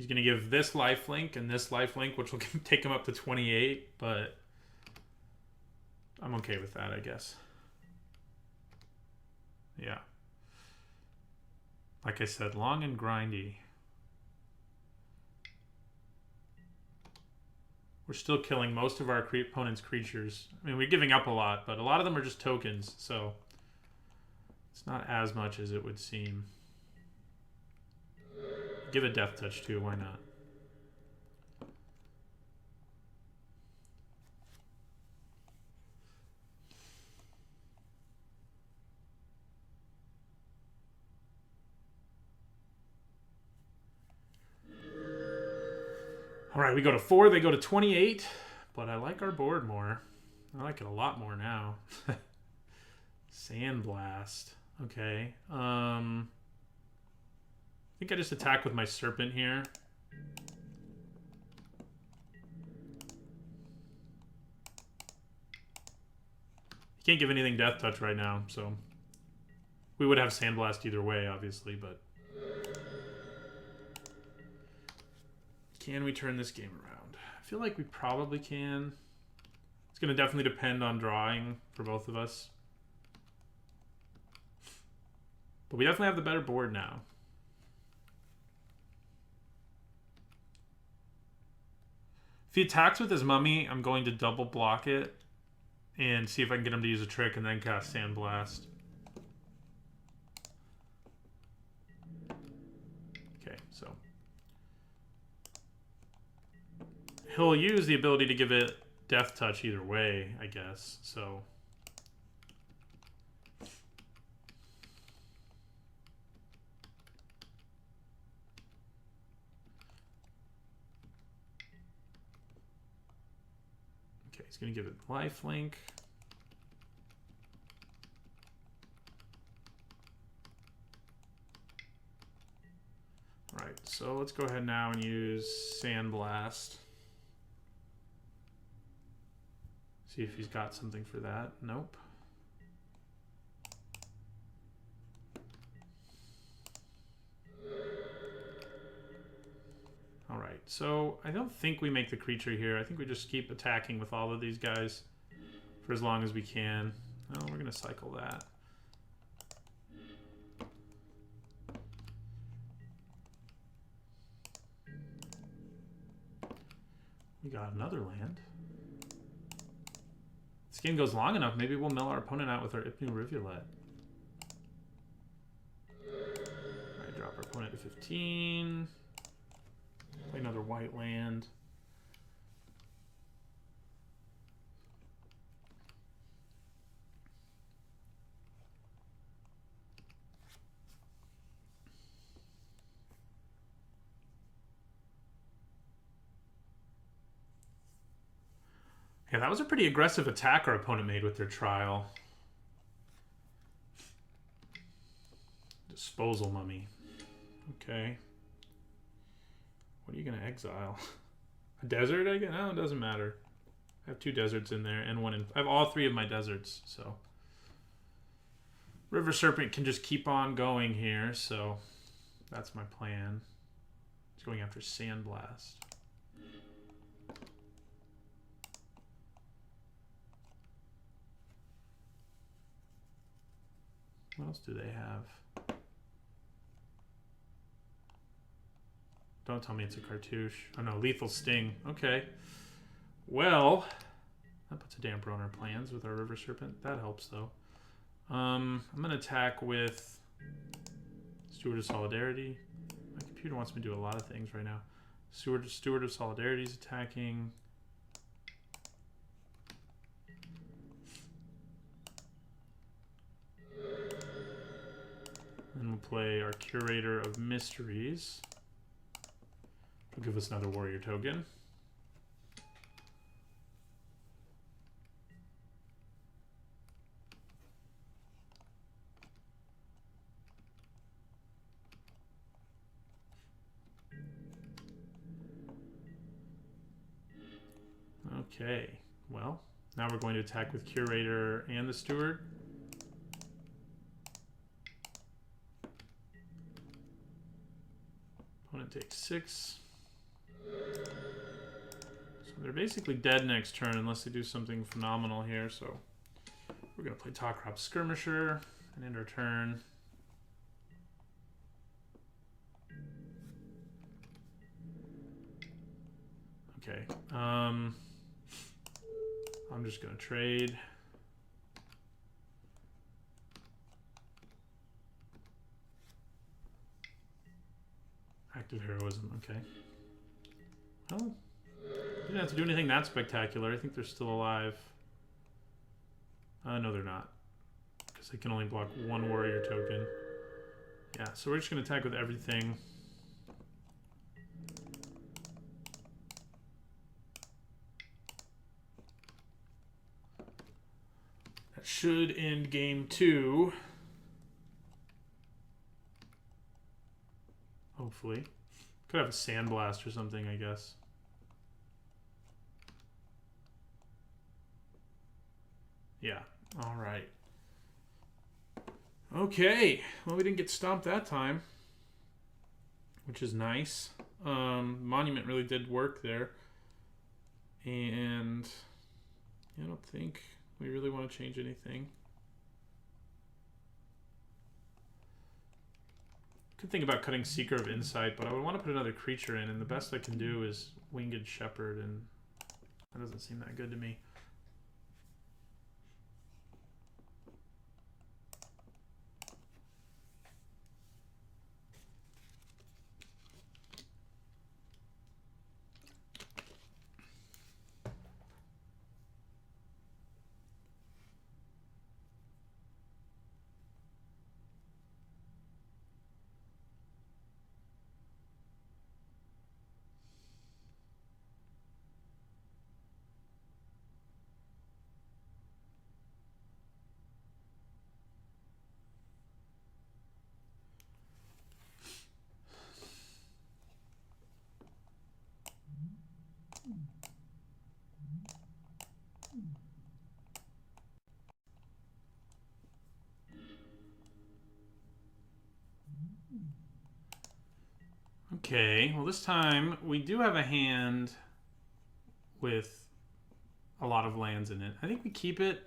He's going to give this lifelink and this lifelink, which will take him up to 28, but I'm okay with that, I guess. Yeah. Like I said, long and grindy. We're still killing most of our opponent's creatures. I mean, we're giving up a lot, but a lot of them are just tokens, so it's not as much as it would seem. Give a death touch too, why not? All right, we go to 4, they go to 28, but I like our board more. I like it a lot more now. Sandblast. Okay. I think I just attack with my Serpent here. He can't give anything death touch right now, so we would have Sandblast either way, obviously, but can we turn this game around? I feel like we probably can. It's going to definitely depend on drawing for both of us. But we definitely have the better board now. If he attacks with his Mummy, I'm going to double block it and see if I can get him to use a trick and then cast Sandblast. Okay, so he'll use the ability to give it Death Touch either way, I guess. So okay, he's going to give it lifelink. All right, so let's go ahead now and use Sandblast. See if he's got something for that. Nope. All right, so I don't think we make the creature here. I think we just keep attacking with all of these guys for as long as we can. Oh, we're going to cycle that. We got another land. This game goes long enough, maybe we'll mill our opponent out with our Ipnu Rivulet. Alright, drop our opponent to 15. Play another white land. Yeah, that was a pretty aggressive attack our opponent made with their trial. Disposal Mummy. Okay. What are you going to exile? A desert, I guess? No, it doesn't matter. I have 2 deserts in there and 1 in... I have all 3 of my deserts, so... River Serpent can just keep on going here, so... That's my plan. He's going after Sandblast. What else do they have? Don't tell me it's a cartouche. Oh no, Lethal Sting. Okay. Well, that puts a damper on our plans with our River Serpent. That helps though. I'm going to attack with Steward of Solidarity. My computer wants me to do a lot of things right now. Steward of Solidarity is attacking. And we'll play our Curator of Mysteries. Will give us another warrior token. Okay, well, now we're going to attack with Curator and the Steward. Opponent takes 6. So they're basically dead next turn unless they do something phenomenal here. So we're going to play Top Crop Skirmisher and end our turn. Okay. I'm just going to trade. Active Heroism, okay. Well, didn't have to do anything that spectacular. I think they're still alive. No, they're not. Because they can only block one warrior token. Yeah, so we're just going to attack with everything. That should end game 2. Hopefully. Could have a Sandblast or something, I guess. Yeah, all right. Okay, well, we didn't get stomped that time, which is nice. Monument really did work there. And I don't think we really want to change anything. Could think about cutting Seeker of Insight, but I would want to put another creature in, and the best I can do is Winged Shepherd, and that doesn't seem that good to me. Okay, well this time we do have a hand with a lot of lands in it. I think we keep it,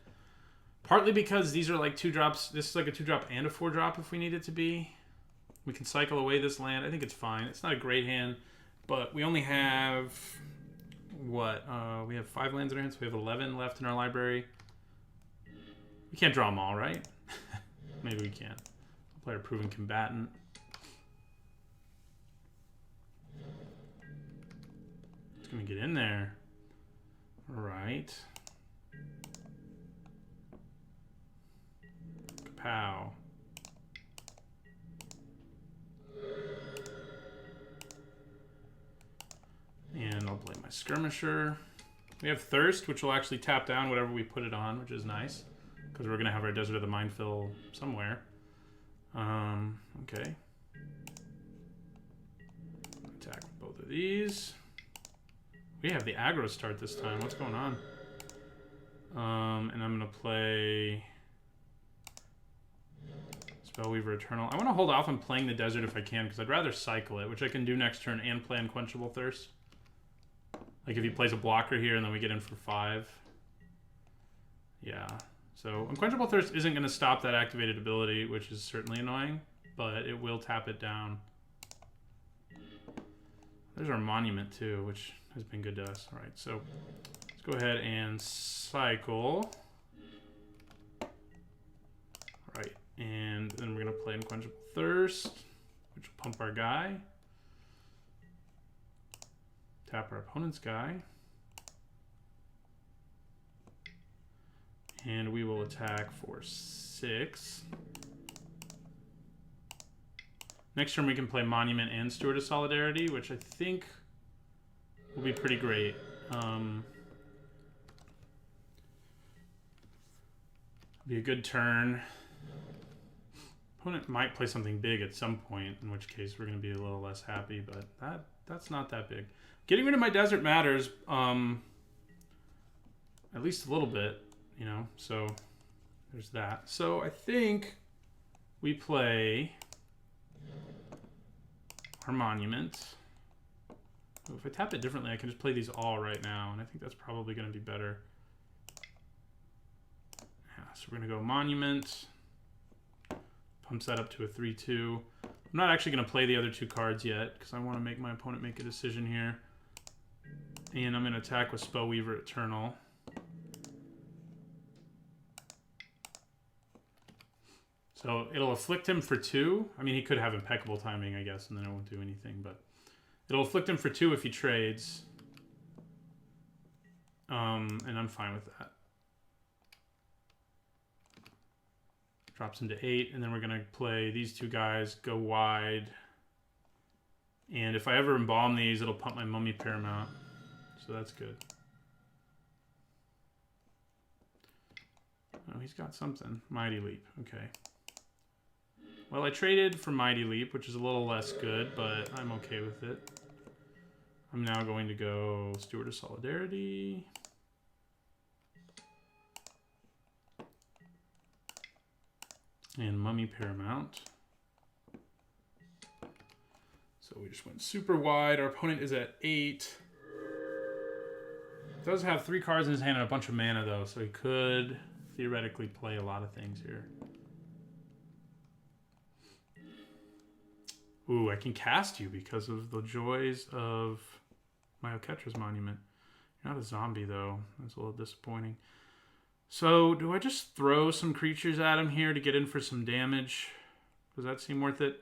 partly because these are like 2-drops. This is like a 2-drop and a 4-drop if we need it to be. We can cycle away this land. I think it's fine. It's not a great hand, but we only have, what? We have 5 lands in our hands, so we have 11 left in our library. We can't draw them all, right? Maybe we can. We'll play our Proven Combatant. It's going to get in there. All right. Kapow. And I'll play my Skirmisher. We have Thirst, which will actually tap down whatever we put it on, which is nice. Because we're going to have our Desert of the Mindfill somewhere. Okay. Attack with both of these. We have the aggro start this time. What's going on? And I'm going to play Spellweaver Eternal. I want to hold off on playing the Desert if I can, because I'd rather cycle it, which I can do next turn and play Unquenchable Thirst. Like if he plays a blocker here and then we get in for 5. Yeah. So Unquenchable Thirst isn't going to stop that activated ability, which is certainly annoying, but it will tap it down. There's our Monument too, which has been good to us. All right, so let's go ahead and cycle. All right, and then we're going to play Unquenchable Thirst, which will pump our guy. Tap our opponent's guy. And we will attack for 6. Next turn we can play Monument and Steward of Solidarity, which I think will be pretty great. Be a good turn. Opponent might play something big at some point, in which case we're going to be a little less happy, but that's not that big. Getting rid of my Desert matters, at least a little bit. You know, so there's that. So I think we play our Monument. If I tap it differently, I can just play these all right now, and I think that's probably going to be better. Yeah, so we're going to go Monument. Pumps that up to a 3-2. I'm not actually going to play the other 2 cards yet, because I want to make my opponent make a decision here. And I'm going to attack with Spellweaver Eternal. So it'll afflict him for 2. I mean, he could have impeccable timing, I guess, and then it won't do anything, but it'll afflict him for 2 if he trades. And I'm fine with that. Drops into 8, and then we're going to play these 2 guys, go wide. And if I ever embalm these, it'll pump my Mummy Paramount. So that's good. Oh, he's got something. Mighty Leap. Okay. Well, I traded for Mighty Leap, which is a little less good, but I'm okay with it. I'm now going to go Steward of Solidarity. And Mummy Paramount. So we just went super wide. Our opponent is at 8. Does have 3 cards in his hand and a bunch of mana, though, so he could theoretically play a lot of things here. Ooh, I can cast you because of the joys of my Oketra's Monument. You're not a zombie, though. That's a little disappointing. So, do I just throw some creatures at him here to get in for some damage? Does that seem worth it?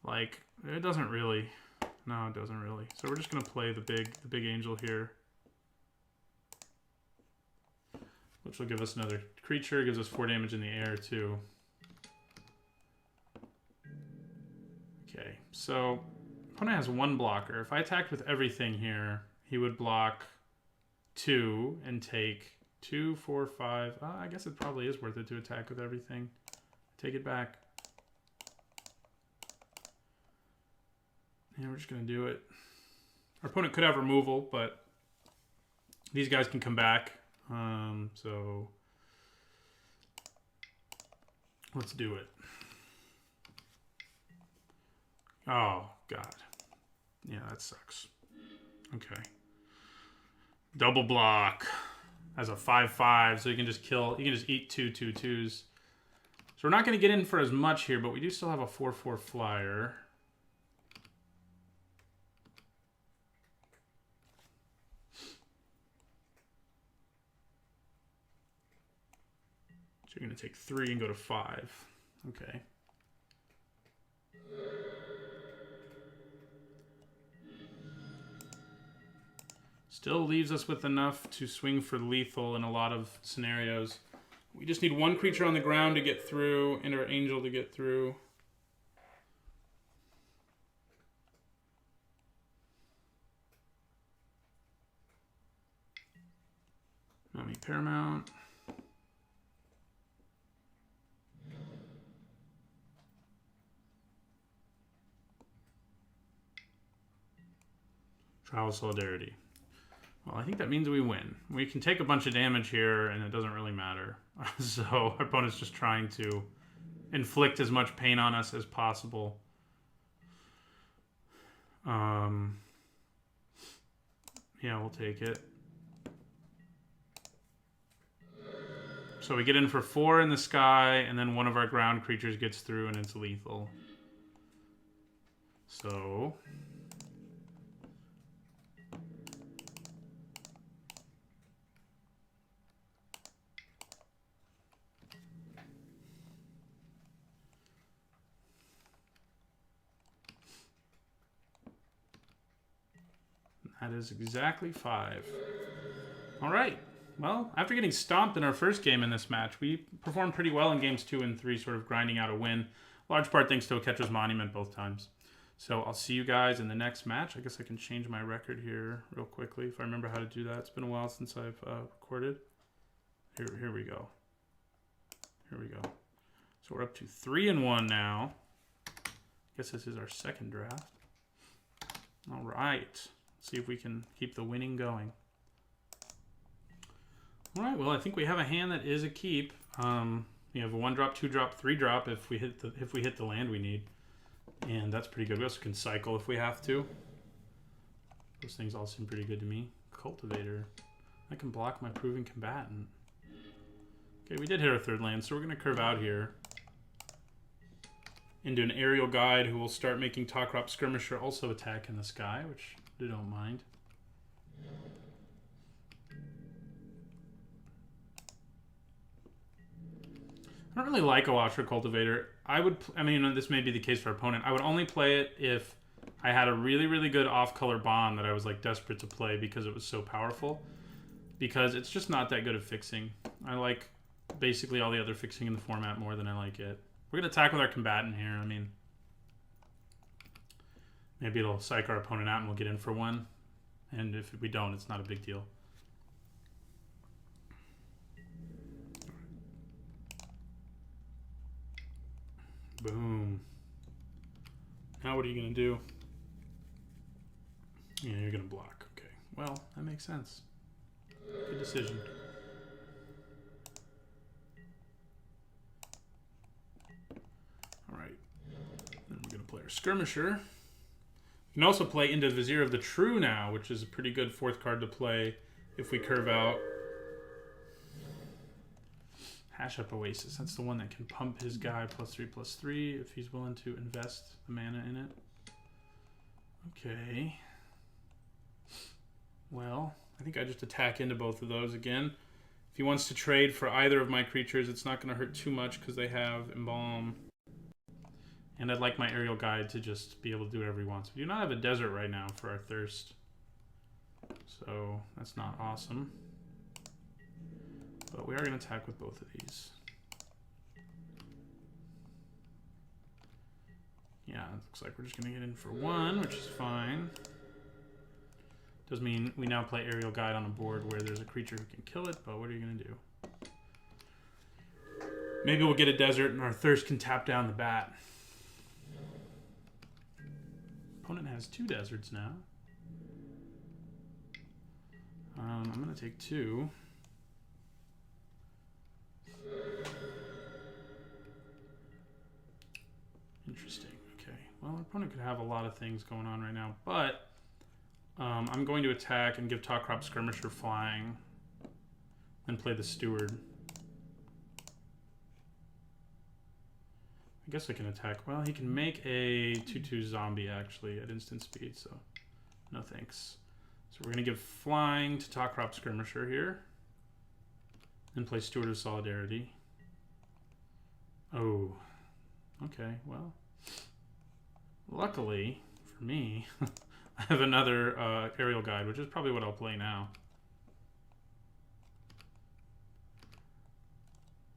Like, it doesn't really. No, it doesn't really. So we're just going to play the big angel here. Which will give us another creature. It gives us 4 damage in the air, too. Okay, so opponent has 1 blocker. If I attacked with everything here, he would block 2 and take 2, 4, 5. I guess it probably is worth it to attack with everything. Take it back. And we're just going to do it. Our opponent could have removal, but these guys can come back. So let's do it. Oh, God. Yeah, that sucks. Okay. Double block as a 5/5, so you can just kill. You can just eat 2 2/2s. So we're not going to get in for as much here, but we do still have a 4/4 flyer. So you're going to take 3 and go to 5. Okay. Still leaves us with enough to swing for lethal in a lot of scenarios. We just need 1 creature on the ground to get through and our angel to get through. Mummy Paramount. Trial of Solidarity. Well, I think that means we win. We can take a bunch of damage here, and it doesn't really matter. So our opponent's just trying to inflict as much pain on us as possible. Yeah, we'll take it. So we get in for 4 in the sky, and then one of our ground creatures gets through, and it's lethal. So that is exactly 5. All right. Well, after getting stomped in our first game in this match, we performed pretty well in games 2 and 3, sort of grinding out a win. Large part thanks to Oketra's Monument both times. So I'll see you guys in the next match. I guess I can change my record here real quickly if I remember how to do that. It's been a while since I've recorded. Here we go. Here we go. So we're up to 3-1 now. I guess this is our second draft. All right. See if we can keep the winning going. All right, well, I think we have a hand that is a keep. We have a 1-drop, 2-drop, 3-drop if we hit the land we need, and that's pretty good. We also can cycle if we have to. Those things all seem pretty good to me. Cultivator. I can block my Proven Combatant. Okay, we did hit our third land, so we're going to curve out here into an Aerial Guide who will start making Talkrop Skirmisher also attack in the sky, which I don't mind. I don't really like Elytra Cultivator. I mean, this may be the case for our opponent. I would only play it if I had a really, really good off-color bond that I was like desperate to play because it was so powerful. Because it's just not that good at fixing. I like basically all the other fixing in the format more than I like it. We're going to attack with our Combatant here. I mean, maybe it'll psych our opponent out and we'll get in for one. And if we don't, it's not a big deal. Boom. Now what are you going to do? Yeah, you're going to block. Okay. Well, that makes sense. Good decision. Alright. Then we're going to play our Skirmisher. We can also play into Vizier of the True now, which is a pretty good fourth card to play if we curve out. Hash up Oasis. That's the one that can pump his guy +3/+3 if he's willing to invest the mana in it. Okay. Well, I think I just attack into both of those again. If he wants to trade for either of my creatures, it's not going to hurt too much because they have Embalm. And I'd like my Aerial Guide to just be able to do whatever he wants. We do not have a desert right now for our Thirst. So that's not awesome. But we are going to attack with both of these. Yeah, it looks like we're just going to get in for one, which is fine. Does mean we now play Aerial Guide on a board where there's a creature who can kill it, but what are you going to do? Maybe we'll get a desert and our Thirst can tap down the bat. Opponent has 2 deserts now. I'm going to take 2. Interesting. Okay. Well, our opponent could have a lot of things going on right now, but I'm going to attack and give Talkrop Skirmisher flying and play the Steward. I guess I can attack. Well, he can make a 2/2 zombie, actually, at instant speed, so no thanks. So we're going to give flying to Talkrop Skirmisher here and play Steward of Solidarity. Oh, okay, well, luckily for me, I have another Aerial Guide, which is probably what I'll play now.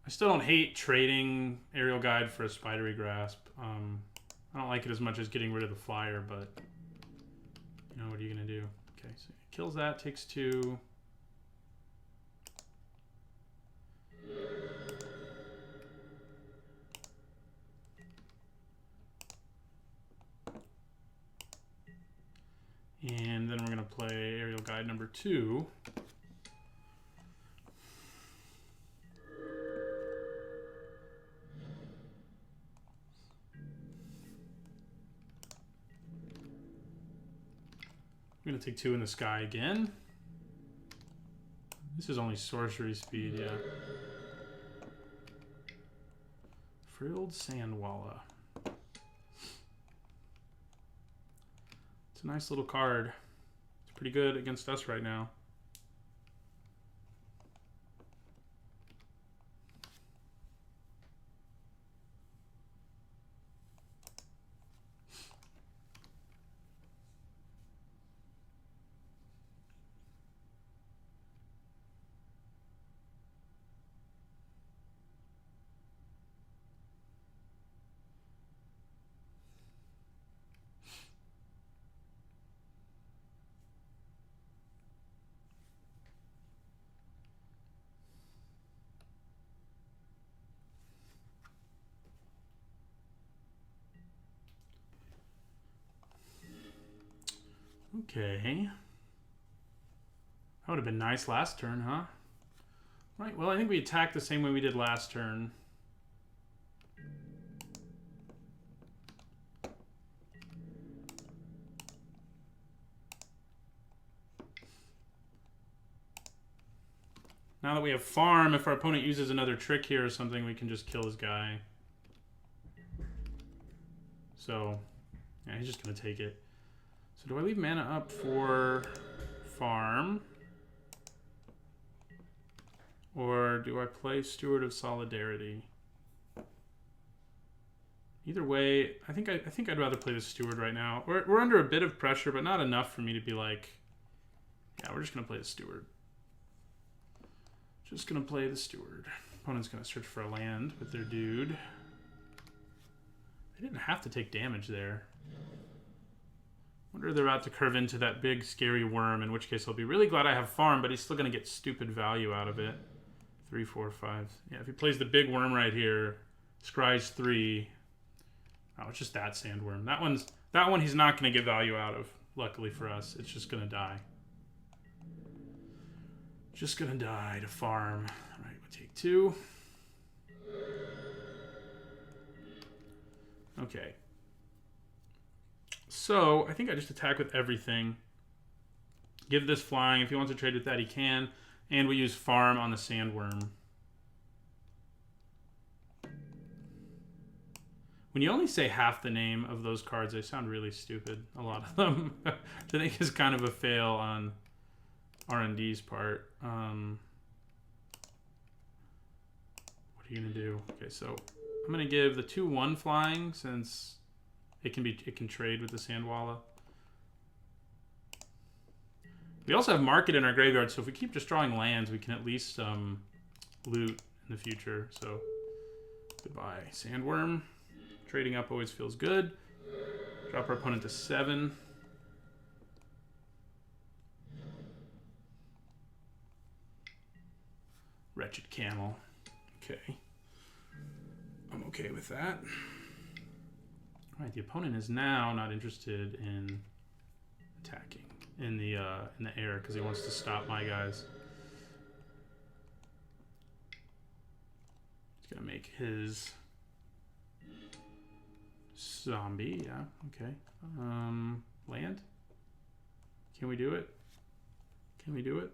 I still don't hate trading Aerial Guide for a Spidery Grasp. I don't like it as much as getting rid of the flyer, but you know, what are you going to do? Okay, so he kills that, takes 2. And then we're going to play Aerial Guide number 2. I'm going to take 2 in the sky again. This is only sorcery speed, yeah. Frilled Sandwalla. It's a nice little card. It's pretty good against us right now. Okay. That would have been nice last turn, huh? Right, well, I think we attacked the same way we did last turn. Now that we have farm, if our opponent uses another trick here or something, we can just kill his guy. So, yeah, he's just going to take it. So do I leave mana up for farm? Or do I play Steward of Solidarity? Either way, I think I'd rather play the Steward right now. We're under a bit of pressure, but not enough for me to be like, yeah, we're just going to play the Steward. Just going to play the Steward. Opponent's going to search for a land with their dude. They didn't have to take damage there. Wonder if they're about to curve into that big scary worm, in which case I'll be really glad I have farm, but he's still going to get stupid value out of it. 3, 4, 5. Yeah, if he plays the big worm right here, scries 3. Oh, it's just that sandworm. That one he's not going to get value out of. Luckily for us, it's just going to die. Just going to die to farm. All right, we'll take 2. Okay. So, I think I just attack with everything. Give this flying. If he wants to trade with that, he can. And we use farm on the sandworm. When you only say half the name of those cards, they sound really stupid. A lot of them. I think is kind of a fail on R&D's part. What are you going to do? Okay, so I'm going to give the 2/1 flying since it can trade with the Sandwalla. We also have market in our graveyard, so if we keep just drawing lands, we can at least loot in the future. So goodbye, Sandworm. Trading up always feels good. Drop our opponent to 7. Wretched Camel. Okay. I'm okay with that. All right, the opponent is now not interested in attacking in the air because he wants to stop my guys. He's gonna make his zombie. Yeah. Okay. Land. Can we do it? Can we do it?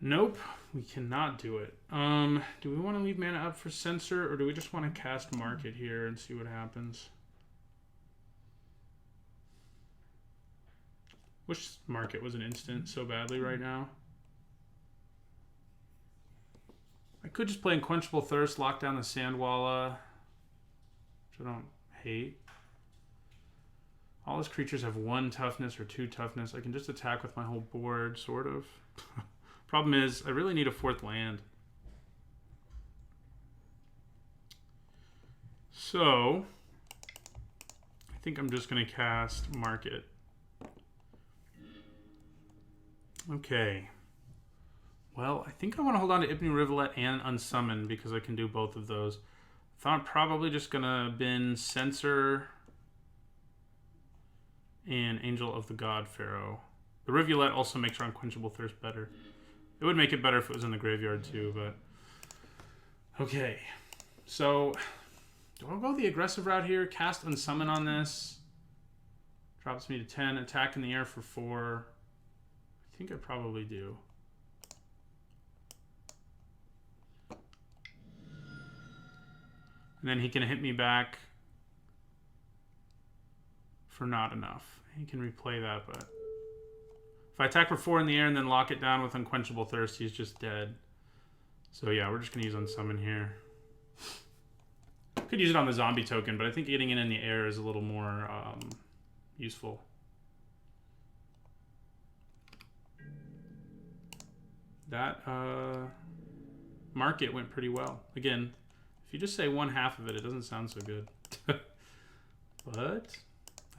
Nope, we cannot do it. Do we want to leave mana up for Censor, or do we just want to cast Market here and see what happens? Wish Market was an instant so badly right now. I could just play Unquenchable Thirst, lock down the Sandwalla, which I don't hate. All his creatures have 1 toughness or 2 toughness. I can just attack with my whole board, sort of. Problem is, I really need a 4th land. So, I think I'm just going to cast Market. Okay. Well, I think I want to hold on to Ipnu Rivulet and Unsummon because I can do both of those. I'm probably just going to bin Censor and Angel of the God Pharaoh. The Rivulet also makes our Unquenchable Thirst better. It would make it better if it was in the graveyard too, but... Okay. So, do I go the aggressive route here? Cast Unsummon on this. Drops me to 10. Attack in the air for 4. I think I probably do. And then he can hit me back for not enough. He can replay that, but... If I attack for 4 in the air and then lock it down with Unquenchable Thirst, he's just dead. So yeah, we're just going to use Unsummon here. Could use it on the zombie token, but I think getting it in the air is a little more useful. That Market went pretty well. Again, if you just say 1/2 of it, it doesn't sound so good. But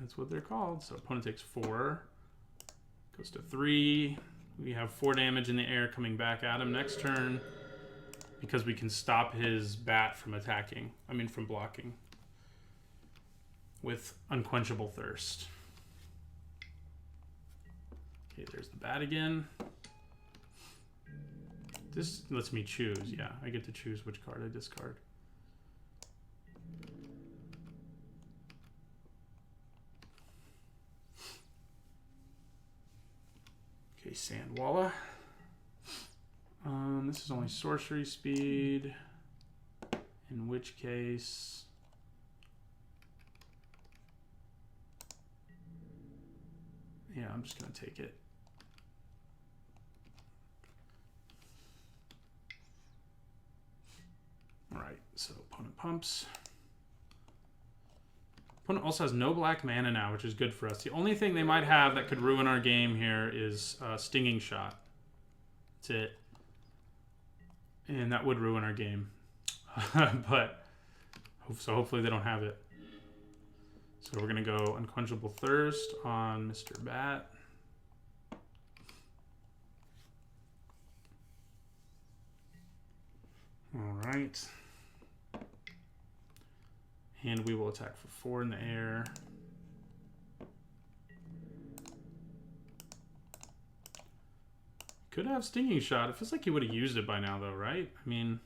That's what they're called. So opponent takes 4. Goes to 3. We have 4 damage in the air coming back at him next turn. Because we can stop his bat from attacking. I mean, from blocking. With Unquenchable Thirst. Okay, there's the bat again. This lets me choose. Yeah, I get to choose which card I discard. Okay, Sandwalla. This is only sorcery speed. In which case... yeah, I'm just going to take it. Alright, so opponent pumps. Opponent also has no black mana now, which is good for us. The only thing they might have that could ruin our game here is Stinging Shot. That's it. And that would ruin our game. But, so hopefully they don't have it. So we're going to go Unquenchable Thirst on Mr. Bat. All right. And we will attack for 4 in the air. Could have Stinging Shot. It feels like he would have used it by now, though, right? I mean,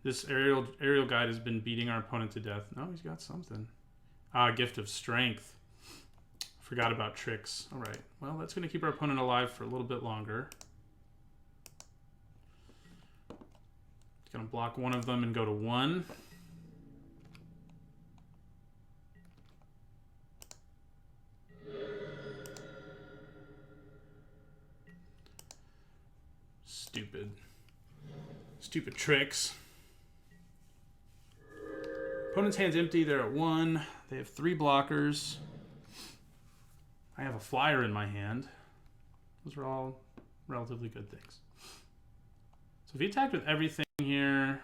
this aerial guide has been beating our opponent to death. No, he's got something. Ah, Gift of Strength. Forgot about tricks. All right. Well, that's going to keep our opponent alive for a little bit longer. Going to block one of them and go to 1. Stupid tricks. Opponent's hand's empty. They're at 1. They have 3 blockers. I have a flyer in my hand. Those are all relatively good things. So if he attacked with everything here...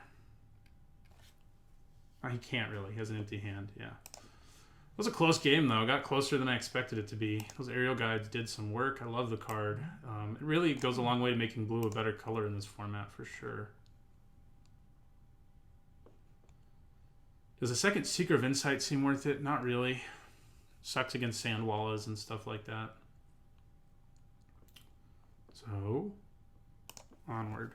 oh, he can't really. He has an empty hand. Yeah. It was a close game, though. It got closer than I expected it to be. Those aerial guides did some work. I love the card. It really goes a long way to making blue a better color in this format, for sure. Does a second Seeker of Insight seem worth it? Not really. Sucks against Sandwallas and stuff like that. So, onward.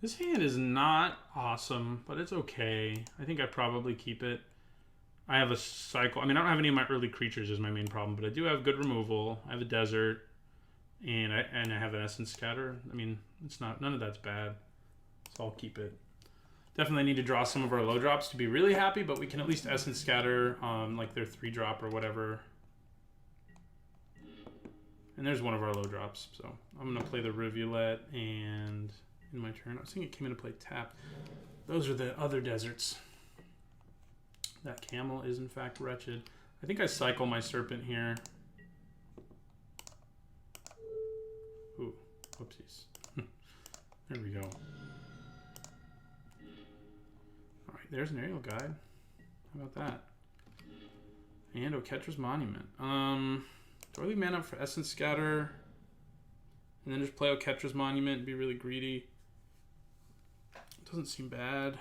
This hand is not awesome, but it's okay. I think I probably keep it. I have a cycle. I mean, I don't have any of my early creatures is my main problem, but I do have good removal. I have a desert, and I have an Essence Scatter. I mean, it's not, none of that's bad, so I'll keep it. Definitely need to draw some of our low drops to be really happy, but we can at least Essence Scatter like their 3-drop or whatever. And there's one of our low drops, so I'm going to play the Rivulet and... in my turn. I was thinking it came into play tapped. Those are the other deserts. That camel is in fact wretched. I think I cycle my serpent here. Ooh, whoopsies. There we go. Alright, there's an aerial guide. How about that? And Oketra's Monument. Do I leave mana up for Essence Scatter? And then just play Oketra's Monument and be really greedy? Doesn't seem bad.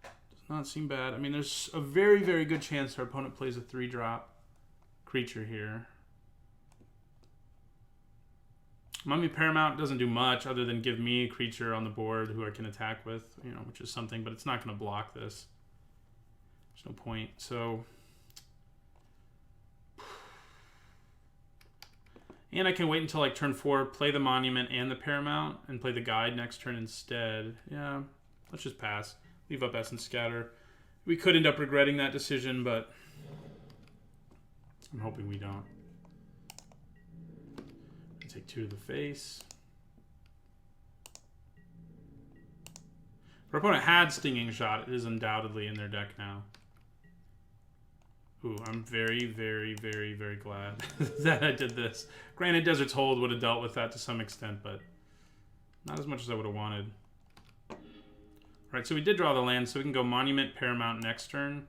Does not seem bad. I mean, there's a very, very good chance our opponent plays a 3-drop creature here. Mummy Paramount doesn't do much other than give me a creature on the board who I can attack with, you know, which is something, but it's not going to block this. There's no point. So, and I can wait until like turn 4, play the Monument and the Paramount, and play the Guide next turn instead. Yeah, let's just pass. Leave up Essence Scatter. We could end up regretting that decision, but I'm hoping we don't. Take 2 to the face. Our opponent had Stinging Shot. It is undoubtedly in their deck now. Ooh, I'm very, very, very, very glad that I did this. Granted, Desert's Hold would have dealt with that to some extent, but not as much as I would have wanted. Alright, so we did draw the land, so we can go Monument, Paramount next turn.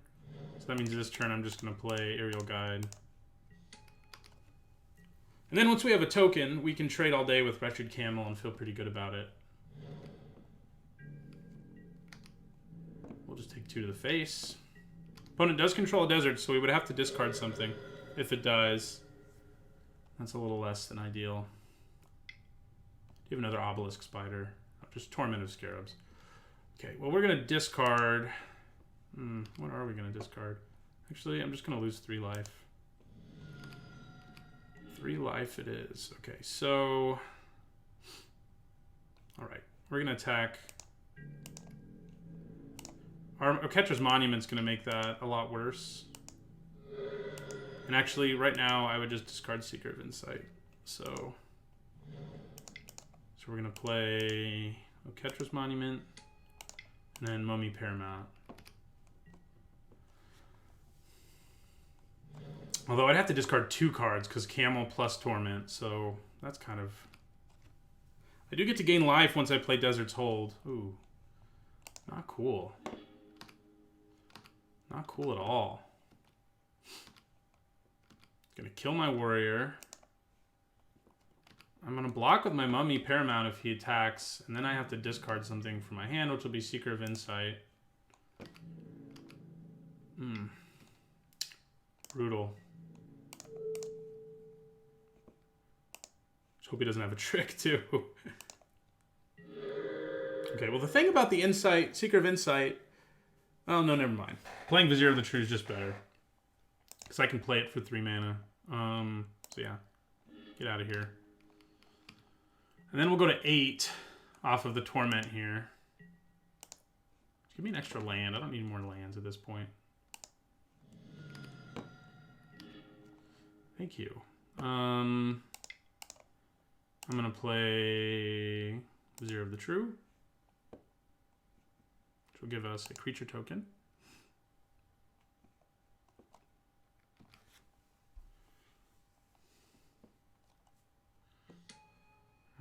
So that means this turn I'm just going to play Aerial Guide. And then once we have a token, we can trade all day with Wretched Camel and feel pretty good about it. We'll just take 2 to the face. Opponent does control a desert, so we would have to discard something if it dies. That's a little less than ideal. Do you have another Obelisk Spider? Oh, just Torment of Scarabs. Okay, well, we're going to discard... what are we going to discard? Actually, I'm just going to lose 3 life. 3 life it is. Okay, so... Alright, we're going to attack... Our Oketra's Monument's going to make that a lot worse. And actually, right now, I would just discard Seeker of Insight. So we're going to play Oketra's Monument, and then Mummy Paramount. Although I'd have to discard 2 cards, because Camel plus Torment, so that's kind of... I do get to gain life once I play Desert's Hold. Ooh. Not cool. Not cool at all. Gonna kill my warrior. I'm gonna block with my Mummy Paramount if he attacks, and then I have to discard something from my hand, which will be Seeker of Insight. Brutal. Just hope he doesn't have a trick, too. Okay, well, the thing about the Insight, Seeker of Insight... Oh, no, never mind. Playing Vizier of the True is just better. Because I can play it for 3 mana. So yeah. Get out of here. And then we'll go to 8 off of the Torment here. Give me an extra land. I don't need more lands at this point. Thank you. I'm going to play Vizier of the True, which will give us a creature token.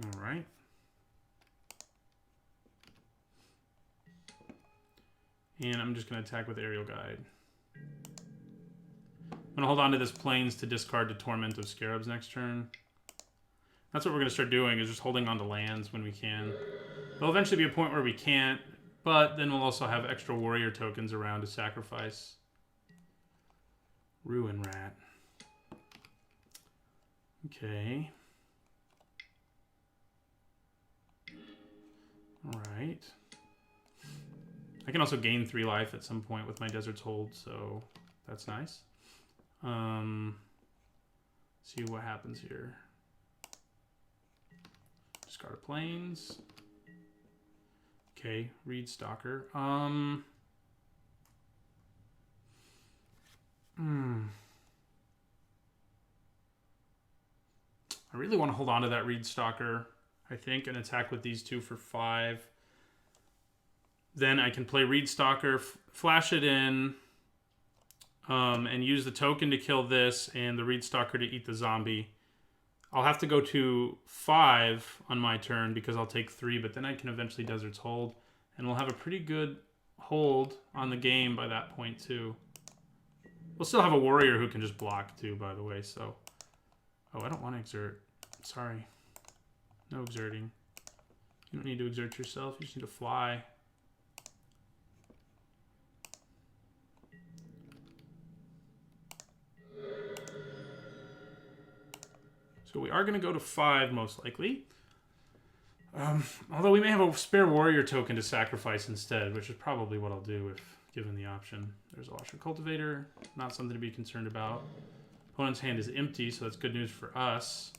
All right. And I'm just going to attack with Aerial Guide. I'm going to hold on to this Plains to discard the Torment of Scarabs next turn. That's what we're going to start doing, is just holding on to lands when we can. There'll eventually be a point where we can't, but then we'll also have extra warrior tokens around to sacrifice. Ruin Rat. Okay. Alright. I can also gain 3 life at some point with my Desert's Hold, so that's nice. See what happens here. Discard a Plains. Okay, Reed Stalker. I really want to hold on to that Reed Stalker, I think, and attack with these 2 for 5. Then I can play Reed Stalker, flash it in, and use the token to kill this and the Reed Stalker to eat the zombie. I'll have to go to 5 on my turn because I'll take 3, but then I can eventually Desert's Hold, and we'll have a pretty good hold on the game by that point too. We'll still have a warrior who can just block too, by the way, so... Oh, I don't want to exert. Sorry. No exerting. You don't need to exert yourself, you just need to fly. So we are going to go to 5, most likely. Although we may have a spare warrior token to sacrifice instead, which is probably what I'll do if given the option. There's a Lusher Cultivator. Not something to be concerned about. Opponent's hand is empty, so that's good news for us.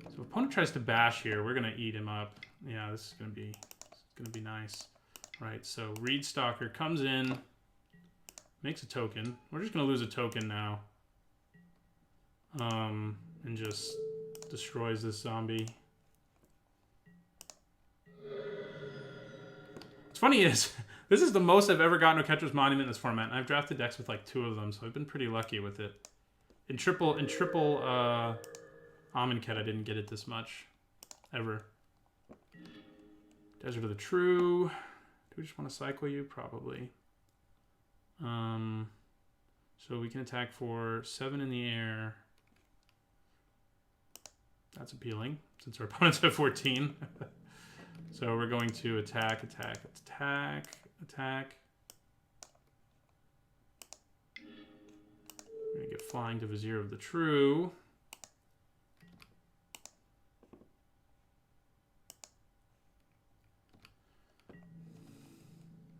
So if opponent tries to bash here, we're going to eat him up. Yeah, this is going to be nice. Right, so Reed Stalker comes in, makes a token. We're just going to lose a token now. and just destroys this zombie. What's funny is, this is the most I've ever gotten a Catcher's Monument in this format, and I've drafted decks with like 2 of them, so I've been pretty lucky with it. In triple Amonkhet, I didn't get it this much, ever. Desert of the True. Do we just want to cycle you? Probably. So we can attack for 7 in the air. That's appealing, since our opponents have 14. So we're going to attack, attack, attack, attack. We're going to get Flying to Vizier of the True.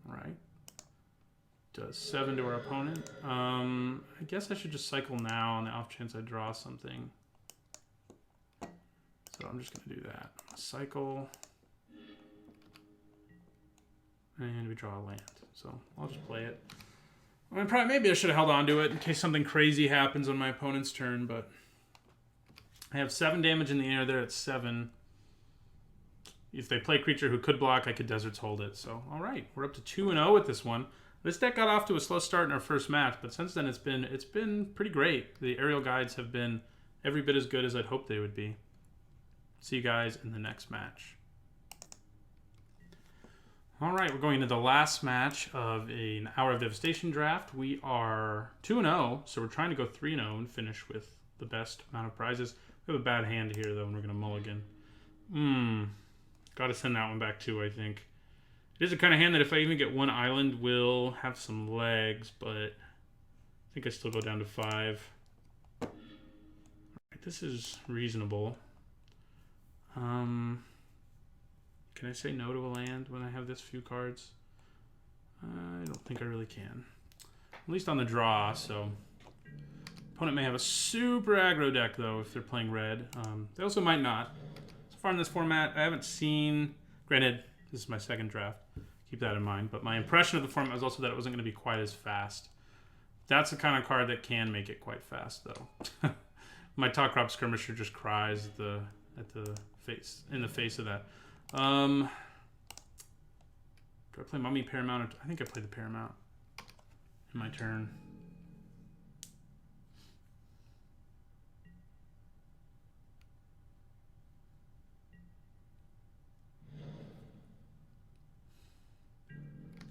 All right. Does 7 to our opponent. I guess I should just cycle now on the off chance I draw something. So I'm just going to do that. Cycle. And we draw a land. So I'll just play it. I mean, maybe I should have held on to it in case something crazy happens on my opponent's turn, but I have 7 damage in the air there at 7. If they play a creature who could block, I could Deserts Hold it. So, all right, we're up to 2-0 with this one. This deck got off to a slow start in our first match, but since then it's been pretty great. The aerial guides have been every bit as good as I'd hoped they would be. See you guys in the next match. All right, we're going into the last match of an Hour of Devastation draft. We are 2-0, so we're trying to go 3-0 and finish with the best amount of prizes. We have a bad hand here, though, and we're going to mulligan. Got to send that one back, too, I think. It is the kind of hand that if I even get 1 island, will have some legs, but I think I still go down to 5. All right, this is reasonable. Can I say no to a land when I have this few cards? I don't think I really can. At least on the draw, so. Opponent may have a super aggro deck, though, if they're playing red. They also might not. So far in this format, I haven't seen... Granted, this is my second draft. Keep that in mind. But my impression of the format was also that it wasn't going to be quite as fast. That's the kind of card that can make it quite fast, though. My Top Crop Skirmisher just cries in the face of that. Do I play Mummy Paramount? I think I played the Paramount in my turn.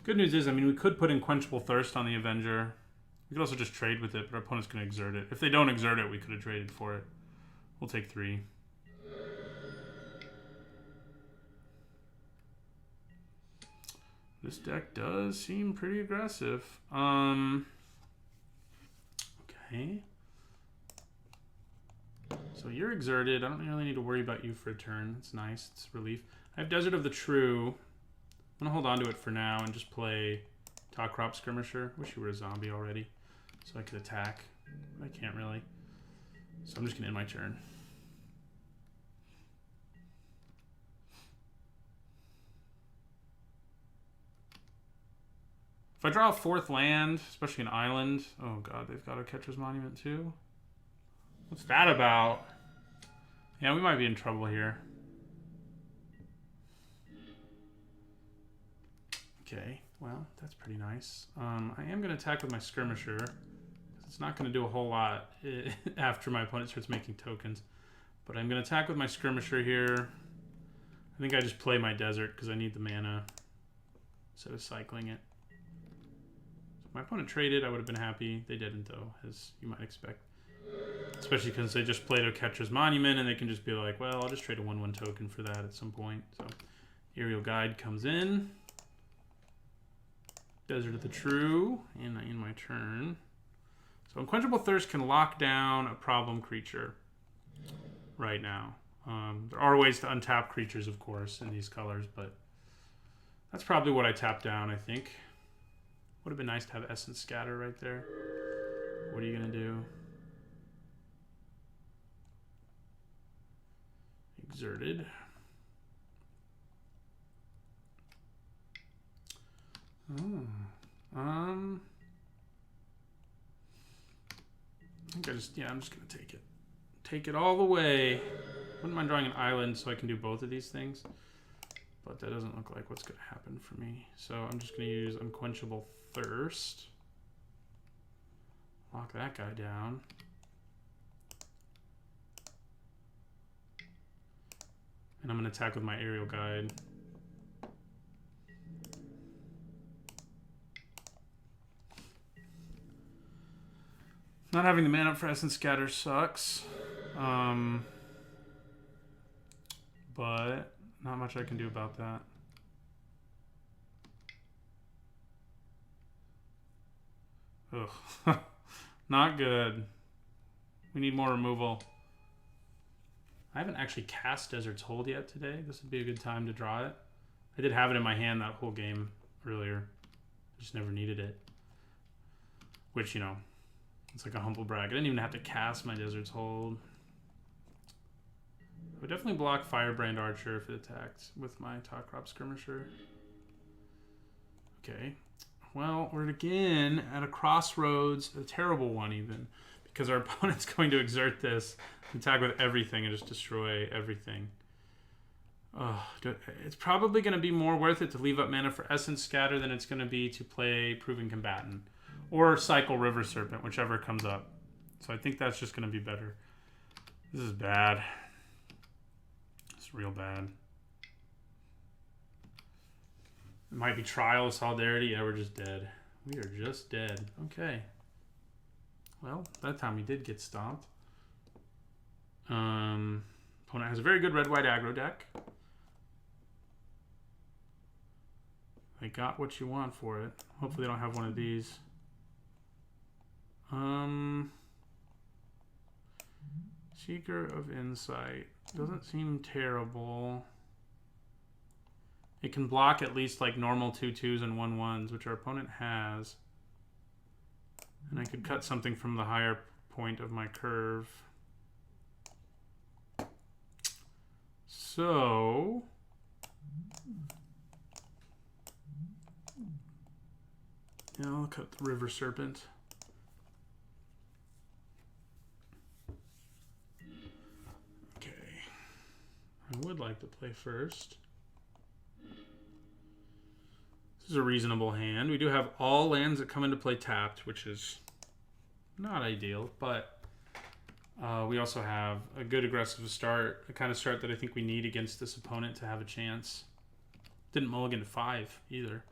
Good news is, I mean, we could put in Quenchable Thirst on the Avenger. We could also just trade with it, but our opponent's going to exert it. If they don't exert it, we could have traded for it. We'll take 3. This deck does seem pretty aggressive. Okay. So you're exerted. I don't really need to worry about you for a turn. It's nice. It's relief. I have Desert of the True. I'm going to hold on to it for now and just play Top Crop Skirmisher. Wish you were a zombie already so I could attack. I can't really. So I'm just going to end my turn. If I draw a 4th land, especially an island... Oh god, they've got a Catcher's Monument too? What's that about? Yeah, we might be in trouble here. Okay, well, that's pretty nice. I am going to attack with my Skirmisher. It's not going to do a whole lot after my opponent starts making tokens. But I'm going to attack with my Skirmisher here. I think I just play my Desert because I need the mana instead of cycling it. If my opponent traded, I would have been happy. They didn't, though, as you might expect. Especially because they just played a Catcher's Monument, and they can just be like, well, I'll just trade a 1/1 token for that at some point. So, Aerial Guide comes in. Desert of the True, and I end my turn. So, Unquenchable Thirst can lock down a problem creature right now. There are ways to untap creatures, of course, in these colors, but that's probably what I tap down, I think. Would have been nice to have Essence Scatter right there. What are you going to do? Exerted. Oh. I think I'm just going to take it. take it all the way. Wouldn't mind drawing an island so I can do both of these things. But that doesn't look like what's going to happen for me. So I'm just going to use Unquenchable Thirst. Lock that guy down. And I'm going to attack with my Aerial Guide. Not having the mana up for Essence Scatter sucks. But not much I can do about that. Ugh. Not good. We need more removal. I haven't actually cast Desert's Hold yet today. This would be a good time to draw it. I did have it in my hand that whole game earlier. I just never needed it. Which, you know, it's like a humble brag. I didn't even have to cast my Desert's Hold. I would definitely block Firebrand Archer if it attacked with my Top Crop Skirmisher. Okay. Well, we're again at a crossroads, a terrible one even, because our opponent's going to exert this, attack with everything, and just destroy everything. It's probably going to be more worth it to leave up mana for Essence Scatter than it's going to be to play Proven Combatant. Or cycle River Serpent, whichever comes up. So I think that's just going to be better. This is bad. It's real bad. It might be Trial of Solidarity. Yeah, we're just dead. We are just dead. Okay. Well, that time we did get stomped. Opponent has a very good red-white aggro deck. They got what you want for it. Hopefully they don't have one of these. Seeker of Insight. Doesn't seem terrible. It can block at least like normal 2/2s and 1/1s, which our opponent has. And I could cut something from the higher point of my curve. So yeah, I'll cut the River Serpent. Okay. I would like to play first. This is a reasonable hand. We do have all lands that come into play tapped, which is not ideal, but we also have a good aggressive start, a kind of start that I think we need against this opponent to have a chance. Didn't mulligan to 5 either.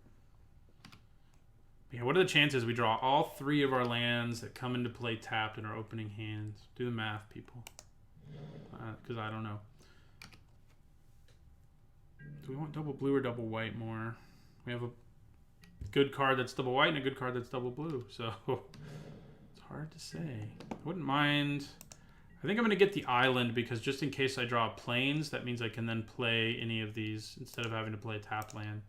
Yeah, what are the chances we draw all 3 of our lands that come into play tapped in our opening hands? Do the math, people. Because I don't know. Do we want double blue or double white more? We have a good card that's double white and a good card that's double blue. So it's hard to say. I wouldn't mind. I think I'm going to get the island because just in case I draw plains, that means I can then play any of these instead of having to play a tap land.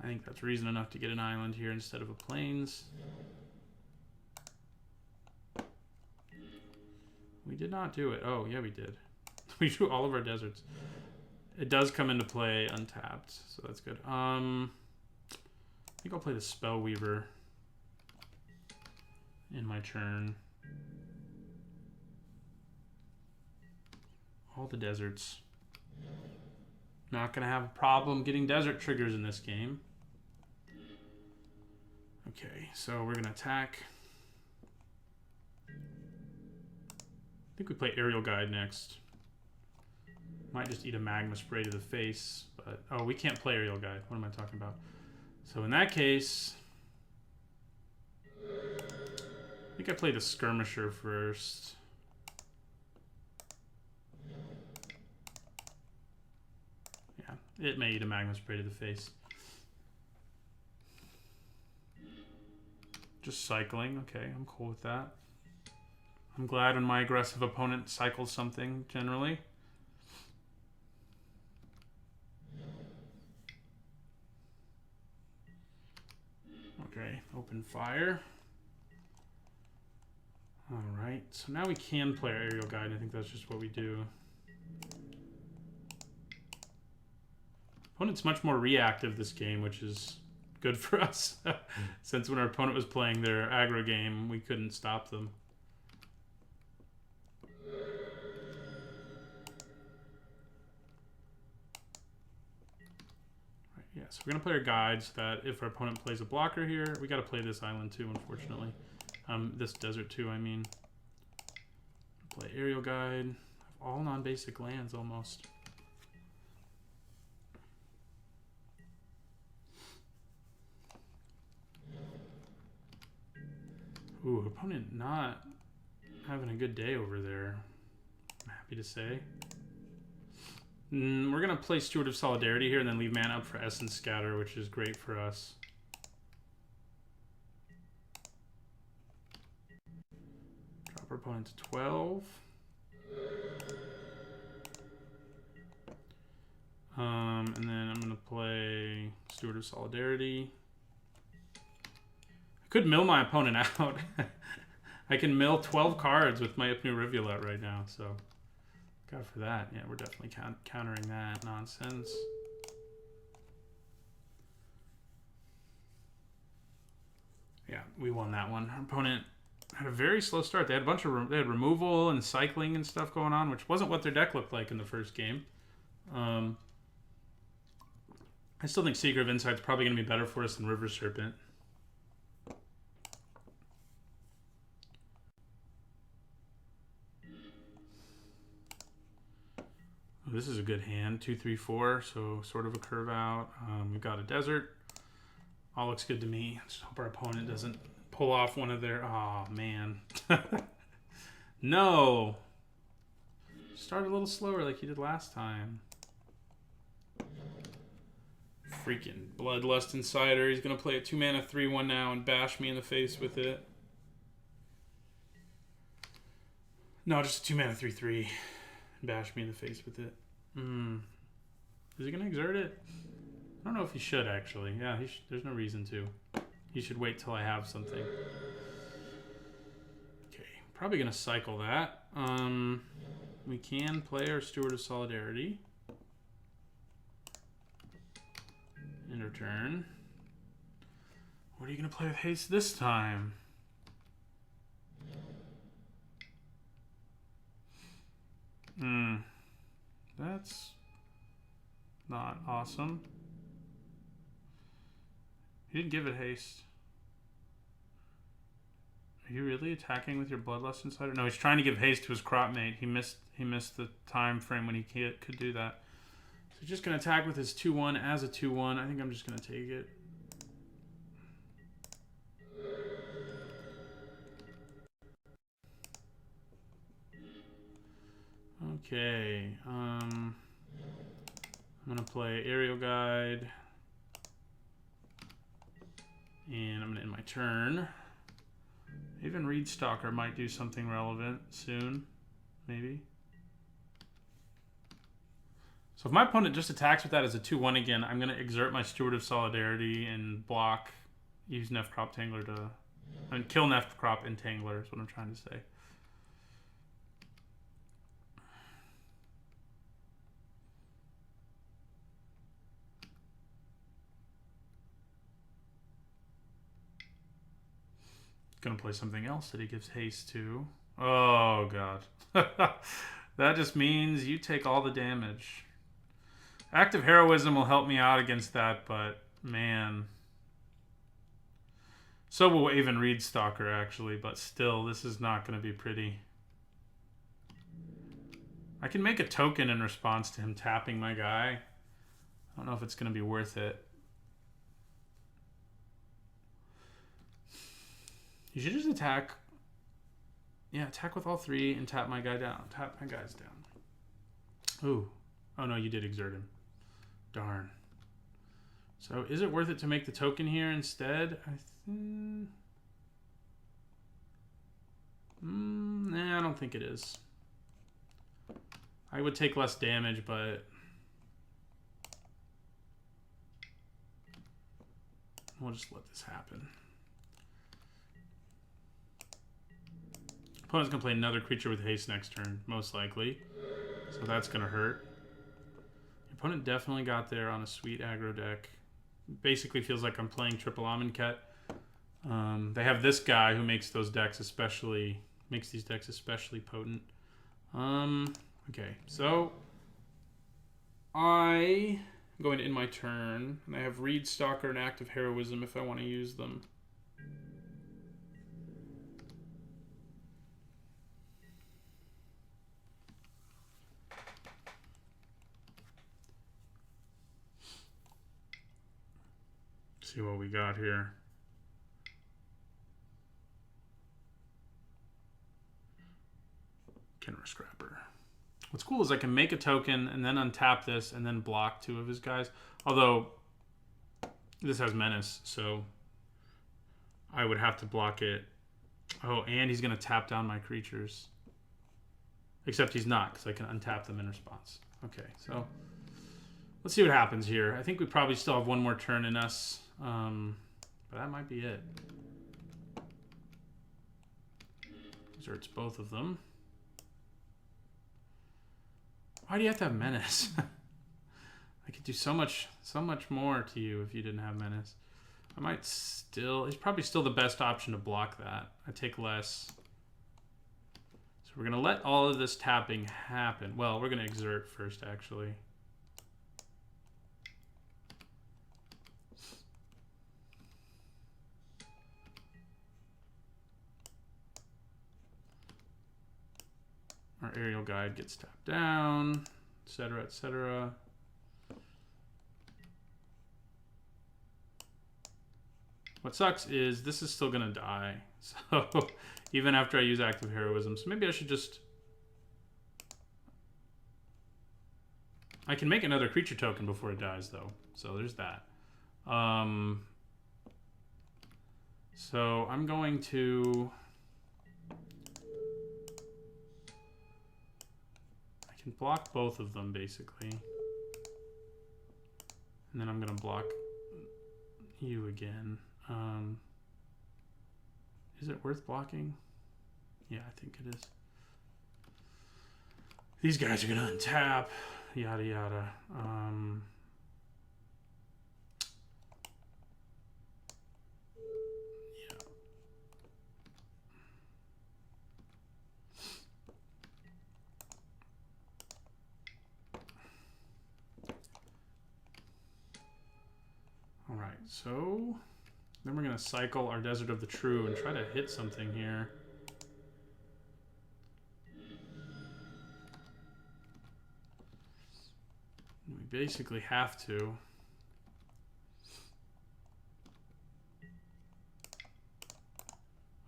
I think that's reason enough to get an island here instead of a plains. We did not do it. Oh, yeah, we did. We drew all of our deserts. It does come into play untapped, so that's good. I think I'll play the Spellweaver in my turn. All the deserts. Not going to have a problem getting desert triggers in this game. Okay, so we're going to attack. I think we play Aerial Guide next. Might just eat a Magma Spray to the face, but oh, we can't play Aerial Guide. What am I talking about? So in that case, I think I play the Skirmisher first. Yeah, it may eat a Magma Spray to the face. Just cycling. Okay, I'm cool with that. I'm glad when my aggressive opponent cycles something, generally. Okay, open fire. Alright, so now we can play our Aerial Guide. I think that's just what we do. Opponent's much more reactive this game, which is good for us. Since when our opponent was playing their aggro game, we couldn't stop them. so we're going to play our guide so that if our opponent plays a blocker here, we got to play this island too, unfortunately. This desert too, I mean. Play aerial guide. All non-basic lands almost. Ooh, opponent not having a good day over there, I'm happy to say. We're going to play Steward of Solidarity here and then leave mana up for Essence Scatter, which is great for us. Drop our opponent to 12. And then I'm going to play Steward of Solidarity. I could mill my opponent out. I can mill 12 cards with my Ipnu Rivulet right now, so God for that. Yeah, we're definitely countering that nonsense. Yeah, we won that one. Our opponent had a very slow start. They had a bunch of they had removal and cycling and stuff going on, which wasn't what their deck looked like in the first game. I still think Seeker of Insight's probably going to be better for us than River Serpent. Oh, this is a good hand. 2, 3, 4, so sort of a curve out. We've got a desert. All looks good to me. Just hope our opponent doesn't pull off one of their... Oh, man. No! Start a little slower like you did last time. Freaking Bloodlust Insider. He's going to play a 2-mana 3/1 now and bash me in the face with it. No, just a 2-mana 3/3. Bash me in the face with it. Is he going to exert it? I don't know if he should, actually. Yeah, there's no reason to. He should wait till I have something. Okay, probably going to cycle that. We can play our Steward of Solidarity. End of turn. What are you going to play with haste this time? That's not awesome. He didn't give it haste. Are you really attacking with your Bloodlust Insider? No, he's trying to give haste to his crop mate. He missed the time frame when he could do that. So he's just going to attack with his 2/1 as a 2/1. I think I'm just going to take it. Okay, I'm going to play Aerial Guide, and I'm going to end my turn. Even Reed Stalker might do something relevant soon, maybe. So if my opponent just attacks with that as a 2/1 again, I'm going to exert my Steward of Solidarity and block, use Nephcrop Tangler to, kill Nephcrop Entangler is what I'm trying to say. Gonna play something else that he gives haste to. Oh god. That just means you take all the damage. Active Heroism will help me out against that, but man. So will even Reed Stalker actually, but still this is not gonna be pretty. I can make a token in response to him tapping my guy. I don't know if it's gonna be worth it. You should just attack. Yeah, attack with all 3 and tap my guy down. Tap my guys down. Ooh. Oh no, you did exert him. Darn. So is it worth it to make the token here instead? Nah, I don't think it is. I would take less damage, but we'll just let this happen. Opponent's going to play another creature with haste next turn, most likely. So that's going to hurt. The opponent definitely got there on a sweet aggro deck. Basically feels like I'm playing triple Amonkhet. They have this guy who makes those decks especially, makes these decks especially potent. Okay, so I I'm going to end my turn, and I have Reed, Stalker, and Active Heroism if I want to use them. See what we got here. Kenra Scrapper. What's cool is I can make a token and then untap this and then block 2 of his guys. Although this has Menace, so I would have to block it. Oh, and he's going to tap down my creatures. Except he's not, because I can untap them in response. Okay, so let's see what happens here. I think we probably still have one more turn in us. But that might be it. Deserts both of them. Why do you have to have Menace? I could do so much more to you if you didn't have Menace. I might still... He's probably still the best option to block that. I take less. So we're going to let all of this tapping happen. Well, we're going to exert first, actually. Our aerial guide gets tapped down, etc., etc. What sucks is this is still gonna die. So even after I use active heroism, so maybe I should just... I can make another creature token before it dies, though. So there's that. So I'm going to... block both of them, basically. And then I'm going to block you again. Is it worth blocking? Yeah, I think it is. These guys are going to untap. Yada, yada. Alright, so then we're going to cycle our Desert of the True and try to hit something here. We basically have to.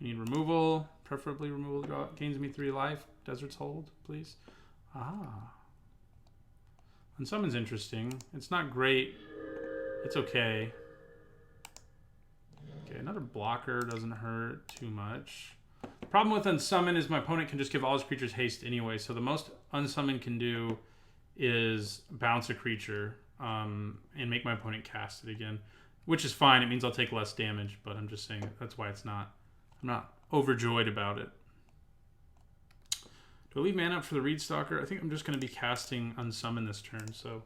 We need removal, preferably removal draw. Gains me 3 life. Desert's hold, please. Ah. Unsummon's interesting. It's not great. It's okay. Okay, another blocker doesn't hurt too much. The problem with Unsummon is my opponent can just give all his creatures haste anyway, so the most Unsummon can do is bounce a creature and make my opponent cast it again, which is fine. It means I'll take less damage, but I'm just saying that's why it's not... I'm not overjoyed about it. Do I leave mana up for the Reed Stalker? I think I'm just going to be casting Unsummon this turn, so...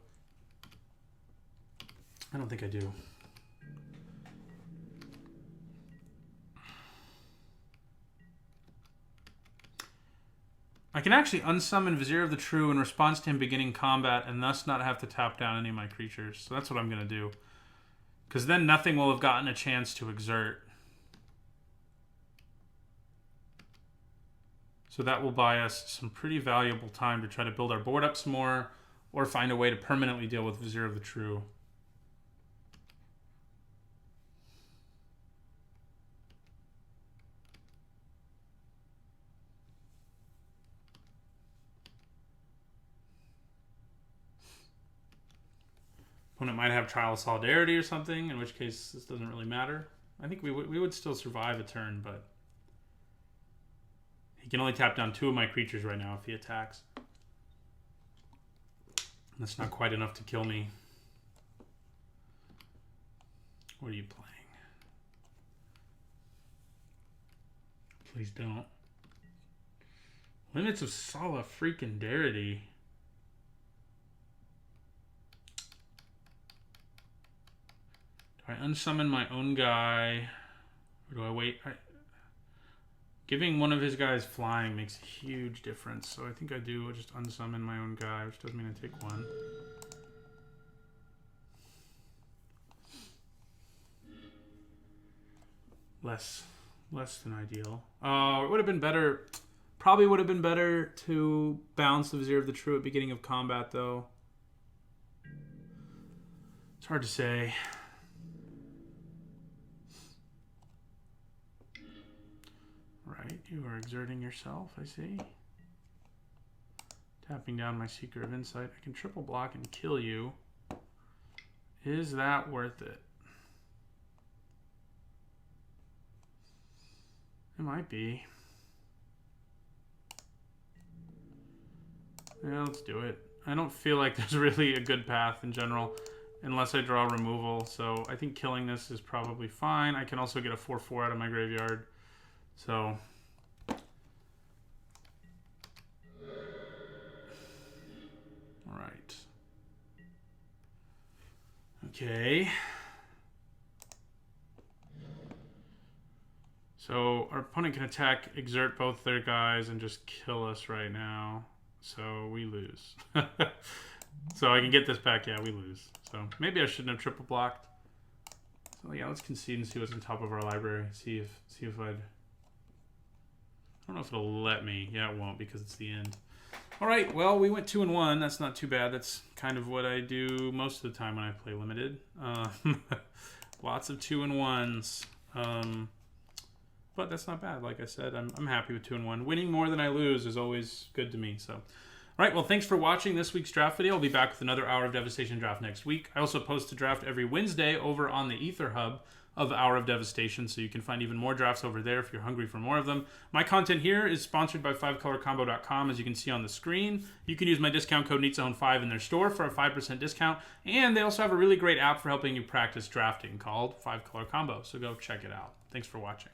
I don't think I do. I can actually unsummon Vizier of the True in response to him beginning combat and thus not have to tap down any of my creatures. So that's what I'm going to do. Because then nothing will have gotten a chance to exert. So that will buy us some pretty valuable time to try to build our board up some more or find a way to permanently deal with Vizier of the True. Opponent might have Trial of Solidarity or something, in which case this doesn't really matter. I think we would still survive a turn, but he can only tap down 2 of my creatures right now if he attacks. That's not quite enough to kill me. What are you playing? Please don't. Limits of Solidarity. Do I unsummon my own guy? Or do I wait? Giving one of his guys flying makes a huge difference. So I think I do just unsummon my own guy, which doesn't mean I take 1. less than ideal. It would have been better. Probably would have been better to bounce the Vizier of the True at beginning of combat, though. It's hard to say. Right, you are exerting yourself, I see. Tapping down my Seeker of Insight. I can triple block and kill you. Is that worth it? It might be. Yeah, let's do it. I don't feel like there's really a good path in general unless I draw removal. So I think killing this is probably fine. I can also get a 4/4 out of my graveyard. So all right. Okay. So our opponent can attack, exert both their guys, and just kill us right now. So we lose. So I can get this back. Yeah, we lose. So maybe I shouldn't have triple blocked. So yeah, let's concede and see what's on top of our library. See if I don't know if it'll let me. Yeah, it won't because it's the end. All right. Well, we went 2-1. That's not too bad. That's kind of what I do most of the time when I play limited. Lots of 2-1s. But that's not bad. Like I said, I'm happy with 2-1. Winning more than I lose is always good to me. So, all right. Well, thanks for watching this week's draft video. I'll be back with another Hour of Devastation draft next week. I also post a draft every Wednesday over on the Ether Hub of Hour of Devastation, so you can find even more drafts over there if you're hungry for more of them. My content here is sponsored by 5colorcombo.com, as you can see on the screen. You can use my discount code NeatZone5 in their store for a 5% discount, and they also have a really great app for helping you practice drafting called 5Color Combo, so go check it out. Thanks for watching.